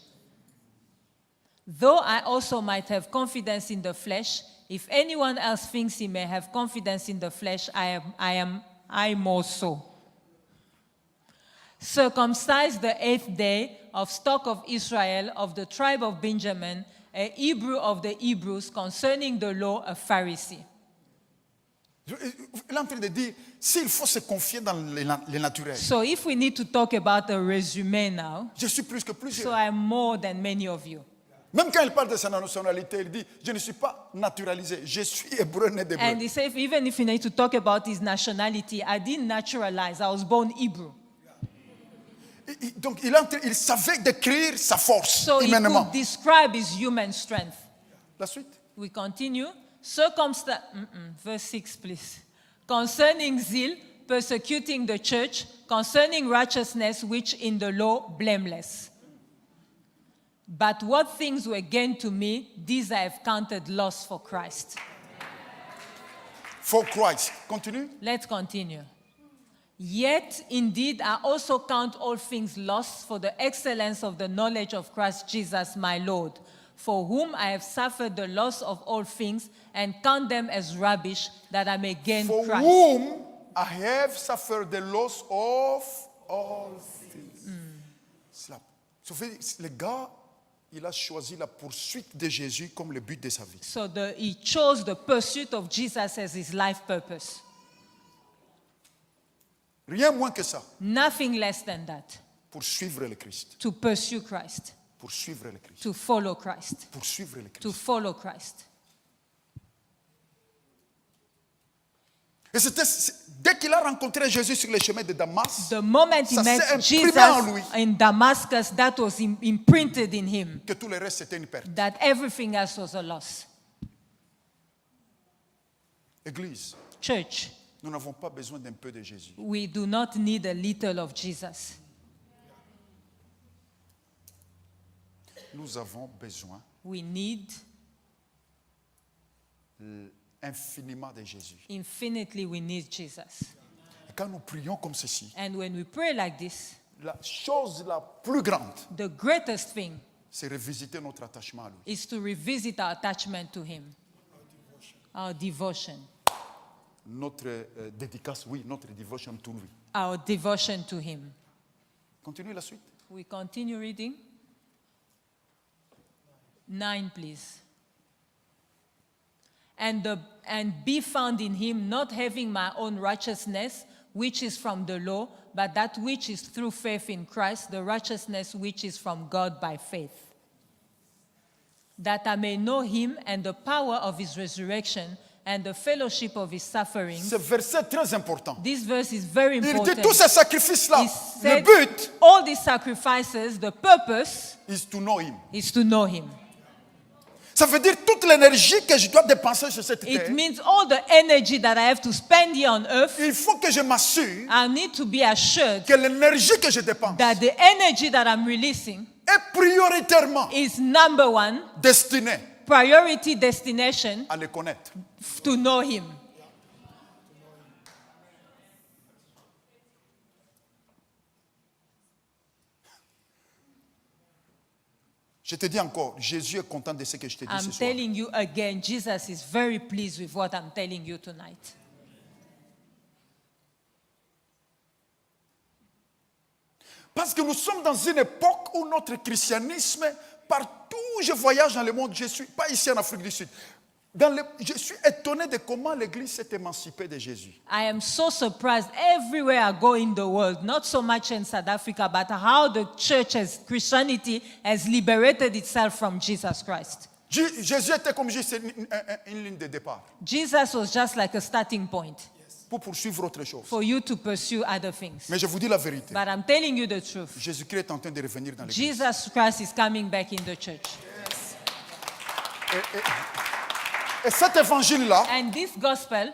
Speaker 2: Though I also might have confidence in the flesh, if anyone else thinks he may have confidence in the flesh, I more so. Circumcised the 8th day, of stock of Israel, of the tribe of Benjamin, a Hebrew of the Hebrews, concerning the law, a Pharisee.
Speaker 1: Il est en train de dire, s'il faut se confier dans les naturels,
Speaker 2: So if we need to talk about a resume now,
Speaker 1: je suis plus que
Speaker 2: so
Speaker 1: plusieurs.
Speaker 2: I'm more than many of you.
Speaker 1: Même quand il parle de sa nationalité, il dit, je ne suis pas naturalisé, je suis hébreu né d'hébreu.
Speaker 2: And he said, even if you need to talk about his nationality, I didn't naturalize. I was born Hebrew.
Speaker 1: Donc il savait décrire sa force
Speaker 2: So he
Speaker 1: humainement.
Speaker 2: could describe his human strength.
Speaker 1: La suite.
Speaker 2: We continue. Verse 6, please. Concerning zeal, persecuting the church, concerning righteousness, which in the law, blameless. But what things were gained to me, these I have counted loss for Christ.
Speaker 1: For Christ. Continue.
Speaker 2: Let's continue. Yet, indeed, I also count all things lost for the excellence of the knowledge of Christ Jesus my Lord, for whom I have suffered the loss of all things, and count them as rubbish, that I may gain
Speaker 1: For
Speaker 2: Christ.
Speaker 1: whom I have suffered the loss of all things. Cela. Ça fait, le gars, il a choisi la poursuite de Jésus comme le but de sa vie.
Speaker 2: So he chose the pursuit of Jesus as his life purpose.
Speaker 1: Rien moins que ça.
Speaker 2: Nothing less than that.
Speaker 1: Pour suivre le Christ.
Speaker 2: To pursue Christ.
Speaker 1: Pour suivre le Christ.
Speaker 2: To follow Christ.
Speaker 1: Pour suivre le Christ.
Speaker 2: To follow Christ.
Speaker 1: Et c'était, dès qu'il a rencontré Jésus sur le chemin de Damas,
Speaker 2: The moment he
Speaker 1: ça
Speaker 2: met
Speaker 1: s'est
Speaker 2: Jesus
Speaker 1: imprimé en lui
Speaker 2: in Damascus, that was imprinted in him,
Speaker 1: que tout le reste c'était une perte.
Speaker 2: that everything else was a loss.
Speaker 1: Église,
Speaker 2: Church,
Speaker 1: nous n'avons pas besoin d'un peu de Jésus.
Speaker 2: we do not need a little of Jesus.
Speaker 1: Nous avons besoin
Speaker 2: We need
Speaker 1: infiniment de Jésus.
Speaker 2: infinitely, we need Jesus.
Speaker 1: Et quand nous prions comme ceci,
Speaker 2: And when we pray like this,
Speaker 1: la chose la plus grande,
Speaker 2: the greatest thing
Speaker 1: c'est revisiter notre attachement à lui.
Speaker 2: is to revisit our attachment to him, our devotion,
Speaker 1: Notre dédicace, oui, notre devotion to lui.
Speaker 2: our devotion to him.
Speaker 1: Continue la suite.
Speaker 2: We continue reading. 9, please. And be found in him, not having my own righteousness, which is from the law, but that which is through faith in Christ, the righteousness which is from God by faith. That I may know him and the power of his resurrection and the fellowship of his sufferings.
Speaker 1: Ce verset est très important.
Speaker 2: This verse is very
Speaker 1: Il dit
Speaker 2: important.
Speaker 1: tous ces sacrifices-là,
Speaker 2: He
Speaker 1: le
Speaker 2: said,
Speaker 1: but
Speaker 2: all these sacrifices, the purpose
Speaker 1: is to know him.
Speaker 2: is to know him.
Speaker 1: Ça veut dire toute l'énergie que je dois dépenser sur cette
Speaker 2: It
Speaker 1: terre.
Speaker 2: means all the energy that I have to spend here on earth,
Speaker 1: Il faut que je m'assure
Speaker 2: I need to be assured
Speaker 1: que l'énergie que je dépense
Speaker 2: that the energy that I'm releasing
Speaker 1: est prioritairement
Speaker 2: is number one,
Speaker 1: destinée
Speaker 2: priority destination
Speaker 1: à le connaître.
Speaker 2: to know him.
Speaker 1: Je te dis encore, Jésus est content de ce que je te dis
Speaker 2: I'm
Speaker 1: ce soir.
Speaker 2: telling you again, Jesus is very pleased with what I'm telling you tonight.
Speaker 1: Parce que nous sommes dans une époque où notre christianisme, partout où je voyage dans le monde, je suis pas ici en Afrique du Sud. Je suis étonné de comment l'Église s'est émancipée de Jésus.
Speaker 2: I am so surprised everywhere I go in the world, not so much in South Africa, but how the church as Christianity has liberated itself from Jesus Christ.
Speaker 1: Jésus était comme juste une ligne de départ
Speaker 2: Jesus was just like a starting point
Speaker 1: pour poursuivre autre chose.
Speaker 2: for you to pursue other things.
Speaker 1: Mais je vous dis la vérité.
Speaker 2: But I'm telling you the truth.
Speaker 1: Jésus-Christ est en train de revenir dans l'Église.
Speaker 2: Jesus Christ is coming back in the church.
Speaker 1: Et cet évangile-là,
Speaker 2: And this gospel,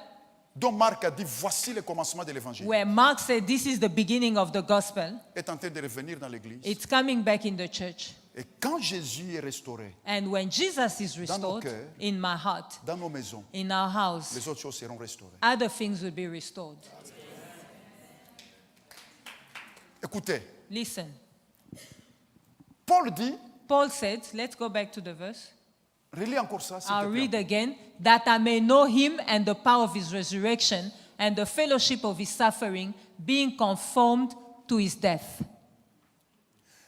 Speaker 1: dont Marc a dit, voici le commencement de l'évangile,
Speaker 2: where Mark said this is the beginning of the gospel,
Speaker 1: est en train de revenir dans l'Église.
Speaker 2: it's coming back in the church.
Speaker 1: Et quand Jésus est restauré
Speaker 2: And when Jesus is
Speaker 1: Dans nos
Speaker 2: restored
Speaker 1: cœurs.
Speaker 2: in my heart,
Speaker 1: dans nos maisons,
Speaker 2: in our house,
Speaker 1: les autres choses seront restaurées.
Speaker 2: other things will be restored.
Speaker 1: Écoutez,
Speaker 2: Listen,
Speaker 1: Paul dit,
Speaker 2: Paul said, let's go back to the verse.
Speaker 1: relis encore ça, s'il te
Speaker 2: I'll
Speaker 1: plaît.
Speaker 2: read again. That I may know him and the power of his resurrection and the fellowship of his suffering, being conformed to his death.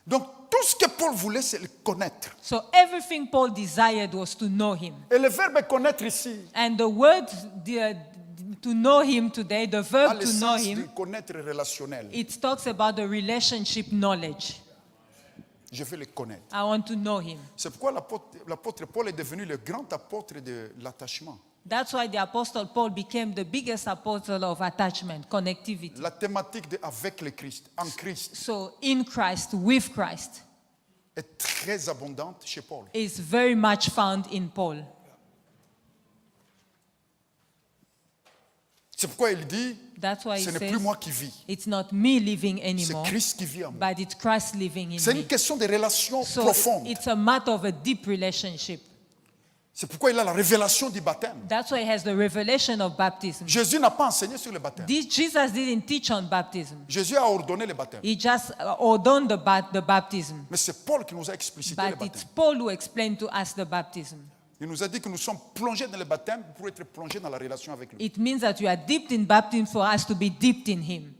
Speaker 1: Donc, tout ce que Paul voulait, c'est le connaître.
Speaker 2: So everything Paul desired was to know him.
Speaker 1: Et le verbe connaître ici
Speaker 2: And the word to know him today, the
Speaker 1: a
Speaker 2: verb
Speaker 1: le
Speaker 2: to know
Speaker 1: sens de
Speaker 2: him,
Speaker 1: connaître relationnel.
Speaker 2: it talks about the relationship knowledge.
Speaker 1: Je veux le connaître.
Speaker 2: I want to know him.
Speaker 1: C'est pourquoi l'apôtre Paul est devenu le grand apôtre de l'attachement.
Speaker 2: That's why the apostle Paul became the biggest apostle of attachment, connectivity.
Speaker 1: La thématique de avec le Christ, en Christ,
Speaker 2: So in Christ, with Christ,
Speaker 1: est très abondante chez Paul.
Speaker 2: is very much found in Paul.
Speaker 1: C'est pourquoi il dit,
Speaker 2: That's why he
Speaker 1: ce n'est plus
Speaker 2: says,
Speaker 1: moi qui vis,
Speaker 2: it's not me living
Speaker 1: c'est
Speaker 2: anymore,
Speaker 1: Christ qui vit en moi.
Speaker 2: but it's Christ living in
Speaker 1: C'est
Speaker 2: me.
Speaker 1: une question de relation
Speaker 2: So
Speaker 1: profonde.
Speaker 2: it's a matter of a deep relationship.
Speaker 1: C'est pourquoi il a la révélation du baptême.
Speaker 2: That's why he has the revelation of baptism.
Speaker 1: Jésus n'a pas enseigné sur le baptême.
Speaker 2: Jesus didn't teach on baptism.
Speaker 1: Jésus a ordonné le baptême.
Speaker 2: He just ordained the baptism.
Speaker 1: Mais c'est Paul qui nous a explicité le
Speaker 2: But
Speaker 1: baptême.
Speaker 2: it's Paul who explained to us the baptism.
Speaker 1: Il nous a dit que nous sommes plongés dans le baptême pour être plongés dans la relation avec lui.
Speaker 2: It means that you are dipped in baptism for us to be dipped in him.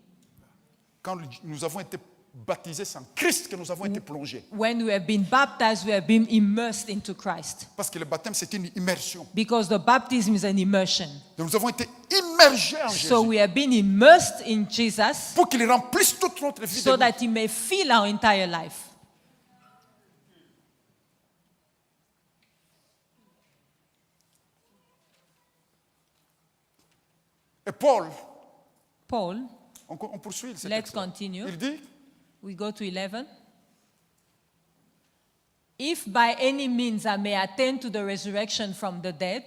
Speaker 1: Quand nous avons été baptisés, c'est en Christ que nous avons été plongés.
Speaker 2: When we have been baptized, we have been immersed into Christ.
Speaker 1: Parce que le baptême, c'est une immersion.
Speaker 2: Because the baptism is an immersion.
Speaker 1: Donc nous avons été immergés en
Speaker 2: So
Speaker 1: Jésus
Speaker 2: we have been immersed in Jesus
Speaker 1: pour qu'il remplisse toute notre vie.
Speaker 2: so
Speaker 1: de
Speaker 2: that he may fill our entire life.
Speaker 1: Et Paul,
Speaker 2: Paul,
Speaker 1: on poursuit ce
Speaker 2: let's
Speaker 1: texte.
Speaker 2: continue.
Speaker 1: Il dit,
Speaker 2: We go to 11. If by any means I may attain to the resurrection from the dead,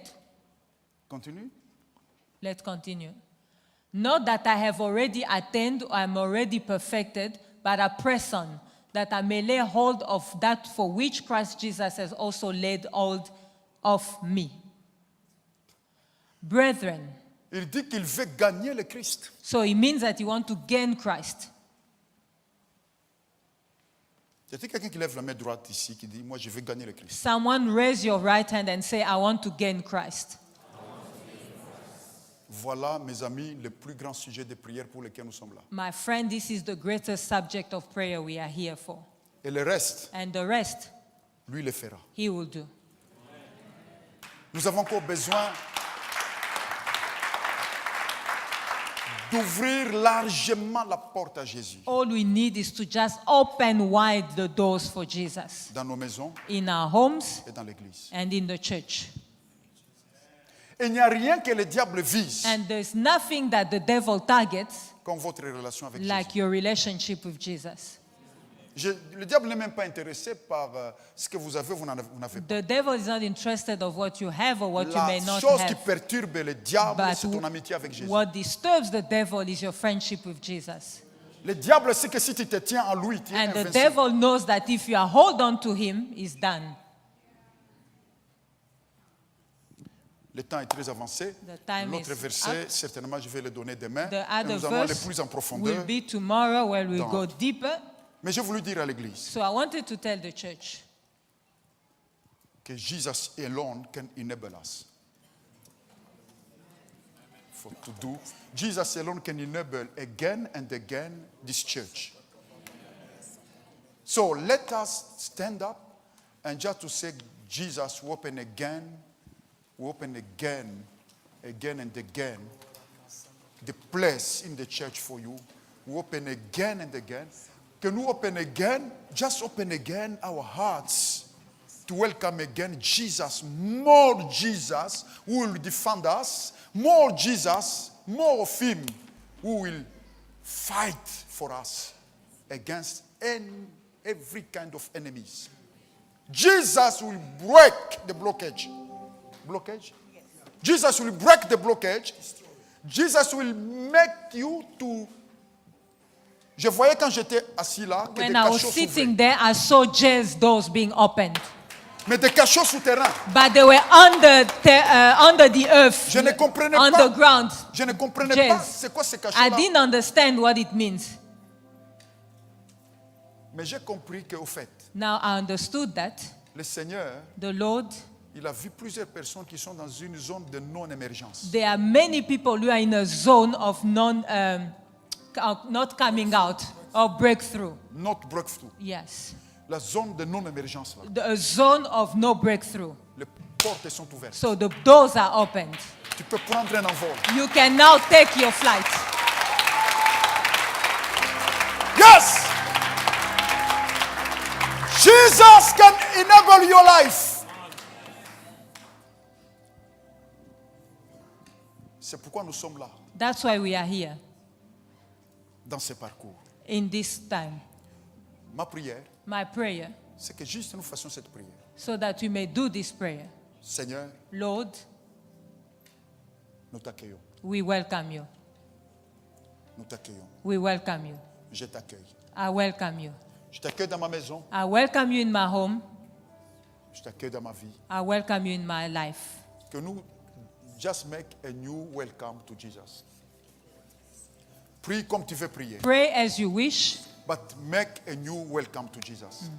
Speaker 1: continue.
Speaker 2: let's continue. Not that I have already attained or am already perfected, but I press on, that I may lay hold of that for which Christ Jesus has also laid hold of me. Brethren,
Speaker 1: Il dit qu'il veut gagner le Christ.
Speaker 2: so it means that you want to gain Christ.
Speaker 1: Y a-t-il quelqu'un qui lève la main droite ici qui dit, moi je veux gagner le Christ?
Speaker 2: Someone raise your right hand and say, I want to gain Christ.
Speaker 1: Voilà, mes amis, le plus grand sujet de prière pour lequel nous sommes là.
Speaker 2: My friend, this is the greatest subject of prayer we are here for.
Speaker 1: Et le reste,
Speaker 2: And the rest,
Speaker 1: lui le fera.
Speaker 2: he will do.
Speaker 1: Nous avons encore besoin d'ouvrir largement la porte à Jésus
Speaker 2: All we need is to just open wide the doors for Jesus
Speaker 1: dans nos maisons
Speaker 2: in our homes
Speaker 1: et dans l'église.
Speaker 2: and in the church.
Speaker 1: Et il n'y a rien que le diable vise
Speaker 2: And there's nothing that the devil targets
Speaker 1: comme votre relation avec
Speaker 2: like
Speaker 1: Jésus.
Speaker 2: your relationship with Jesus.
Speaker 1: Le diable n'est même pas intéressé par ce que vous avez ou vous n'avez pas.
Speaker 2: The devil is not interested of what you have or what you may
Speaker 1: La
Speaker 2: not
Speaker 1: chose qui
Speaker 2: have.
Speaker 1: perturbe le diable,
Speaker 2: But
Speaker 1: c'est ton amitié avec Jésus.
Speaker 2: what disturbs the devil is your friendship with Jesus.
Speaker 1: Le diable sait que si tu te tiens en lui, tu es
Speaker 2: And the
Speaker 1: invincible.
Speaker 2: devil knows that if you are hold on to him, it's done.
Speaker 1: Le temps est très avancé.
Speaker 2: The time
Speaker 1: L'autre
Speaker 2: is
Speaker 1: verset,
Speaker 2: up.
Speaker 1: certainement, je vais le donner demain.
Speaker 2: The
Speaker 1: Et
Speaker 2: other
Speaker 1: nous allons aller
Speaker 2: verse
Speaker 1: plus en
Speaker 2: will
Speaker 1: profondeur.
Speaker 2: be tomorrow where we
Speaker 1: Dans-
Speaker 2: go deeper.
Speaker 1: Mais j'ai voulu dire à l'église
Speaker 2: So I wanted to tell the church
Speaker 1: que Jesus alone can enable us. For to do. Jesus alone can enable again and again this church. So let us stand up and just to say, Jesus, we open again and again, the place in the church for you. We open again and again. Can we open again? Just open again our hearts to welcome again Jesus, more Jesus who will defend us, more Jesus, more of Him who will fight for us against every kind of enemies. Jesus will break the blockage. Blockage? Jesus will break the blockage. Jesus will make you to... Je voyais quand j'étais assis là que
Speaker 2: when
Speaker 1: des
Speaker 2: I was
Speaker 1: cachots
Speaker 2: sitting
Speaker 1: s'ouvraient.
Speaker 2: there, I saw jails doors being opened.
Speaker 1: Mais des cachots souterrains.
Speaker 2: But they were under the earth,
Speaker 1: Je ne comprenais
Speaker 2: underground.
Speaker 1: pas. Je ne comprenais
Speaker 2: Jails.
Speaker 1: pas c'est quoi ces
Speaker 2: I
Speaker 1: cachots-là.
Speaker 2: didn't understand what it means.
Speaker 1: Mais j'ai compris qu'au fait,
Speaker 2: Now I understood that
Speaker 1: le Seigneur,
Speaker 2: the Lord,
Speaker 1: il a vu plusieurs personnes qui sont dans une zone de non-émergence.
Speaker 2: there are many people who are in a zone of not coming out or breakthrough.
Speaker 1: Not breakthrough.
Speaker 2: Yes.
Speaker 1: La zone de non-émergence, là.
Speaker 2: a zone of no breakthrough.
Speaker 1: Les portes sont ouvertes.
Speaker 2: So the doors are opened.
Speaker 1: Tu peux prendre un envol.
Speaker 2: You can now take your flight.
Speaker 1: Yes! Jesus can enable your life. C'est pourquoi nous sommes là,
Speaker 2: That's why we are here
Speaker 1: dans ce parcours.
Speaker 2: in this time.
Speaker 1: Ma prière,
Speaker 2: My prayer,
Speaker 1: c'est que juste nous fassions cette prière.
Speaker 2: so that we may do this prayer.
Speaker 1: Seigneur,
Speaker 2: Lord,
Speaker 1: nous t'accueillons.
Speaker 2: we welcome you.
Speaker 1: Nous t'accueillons.
Speaker 2: We welcome you.
Speaker 1: Je t'accueille.
Speaker 2: I welcome you.
Speaker 1: Je t'accueille dans ma maison.
Speaker 2: I welcome you in my home.
Speaker 1: Je t'accueille dans ma vie.
Speaker 2: I welcome you in my life.
Speaker 1: Que nous just make a new welcome to Jesus. Prie comme tu veux prier.
Speaker 2: Pray as you wish,
Speaker 1: But make a new welcome to Jesus.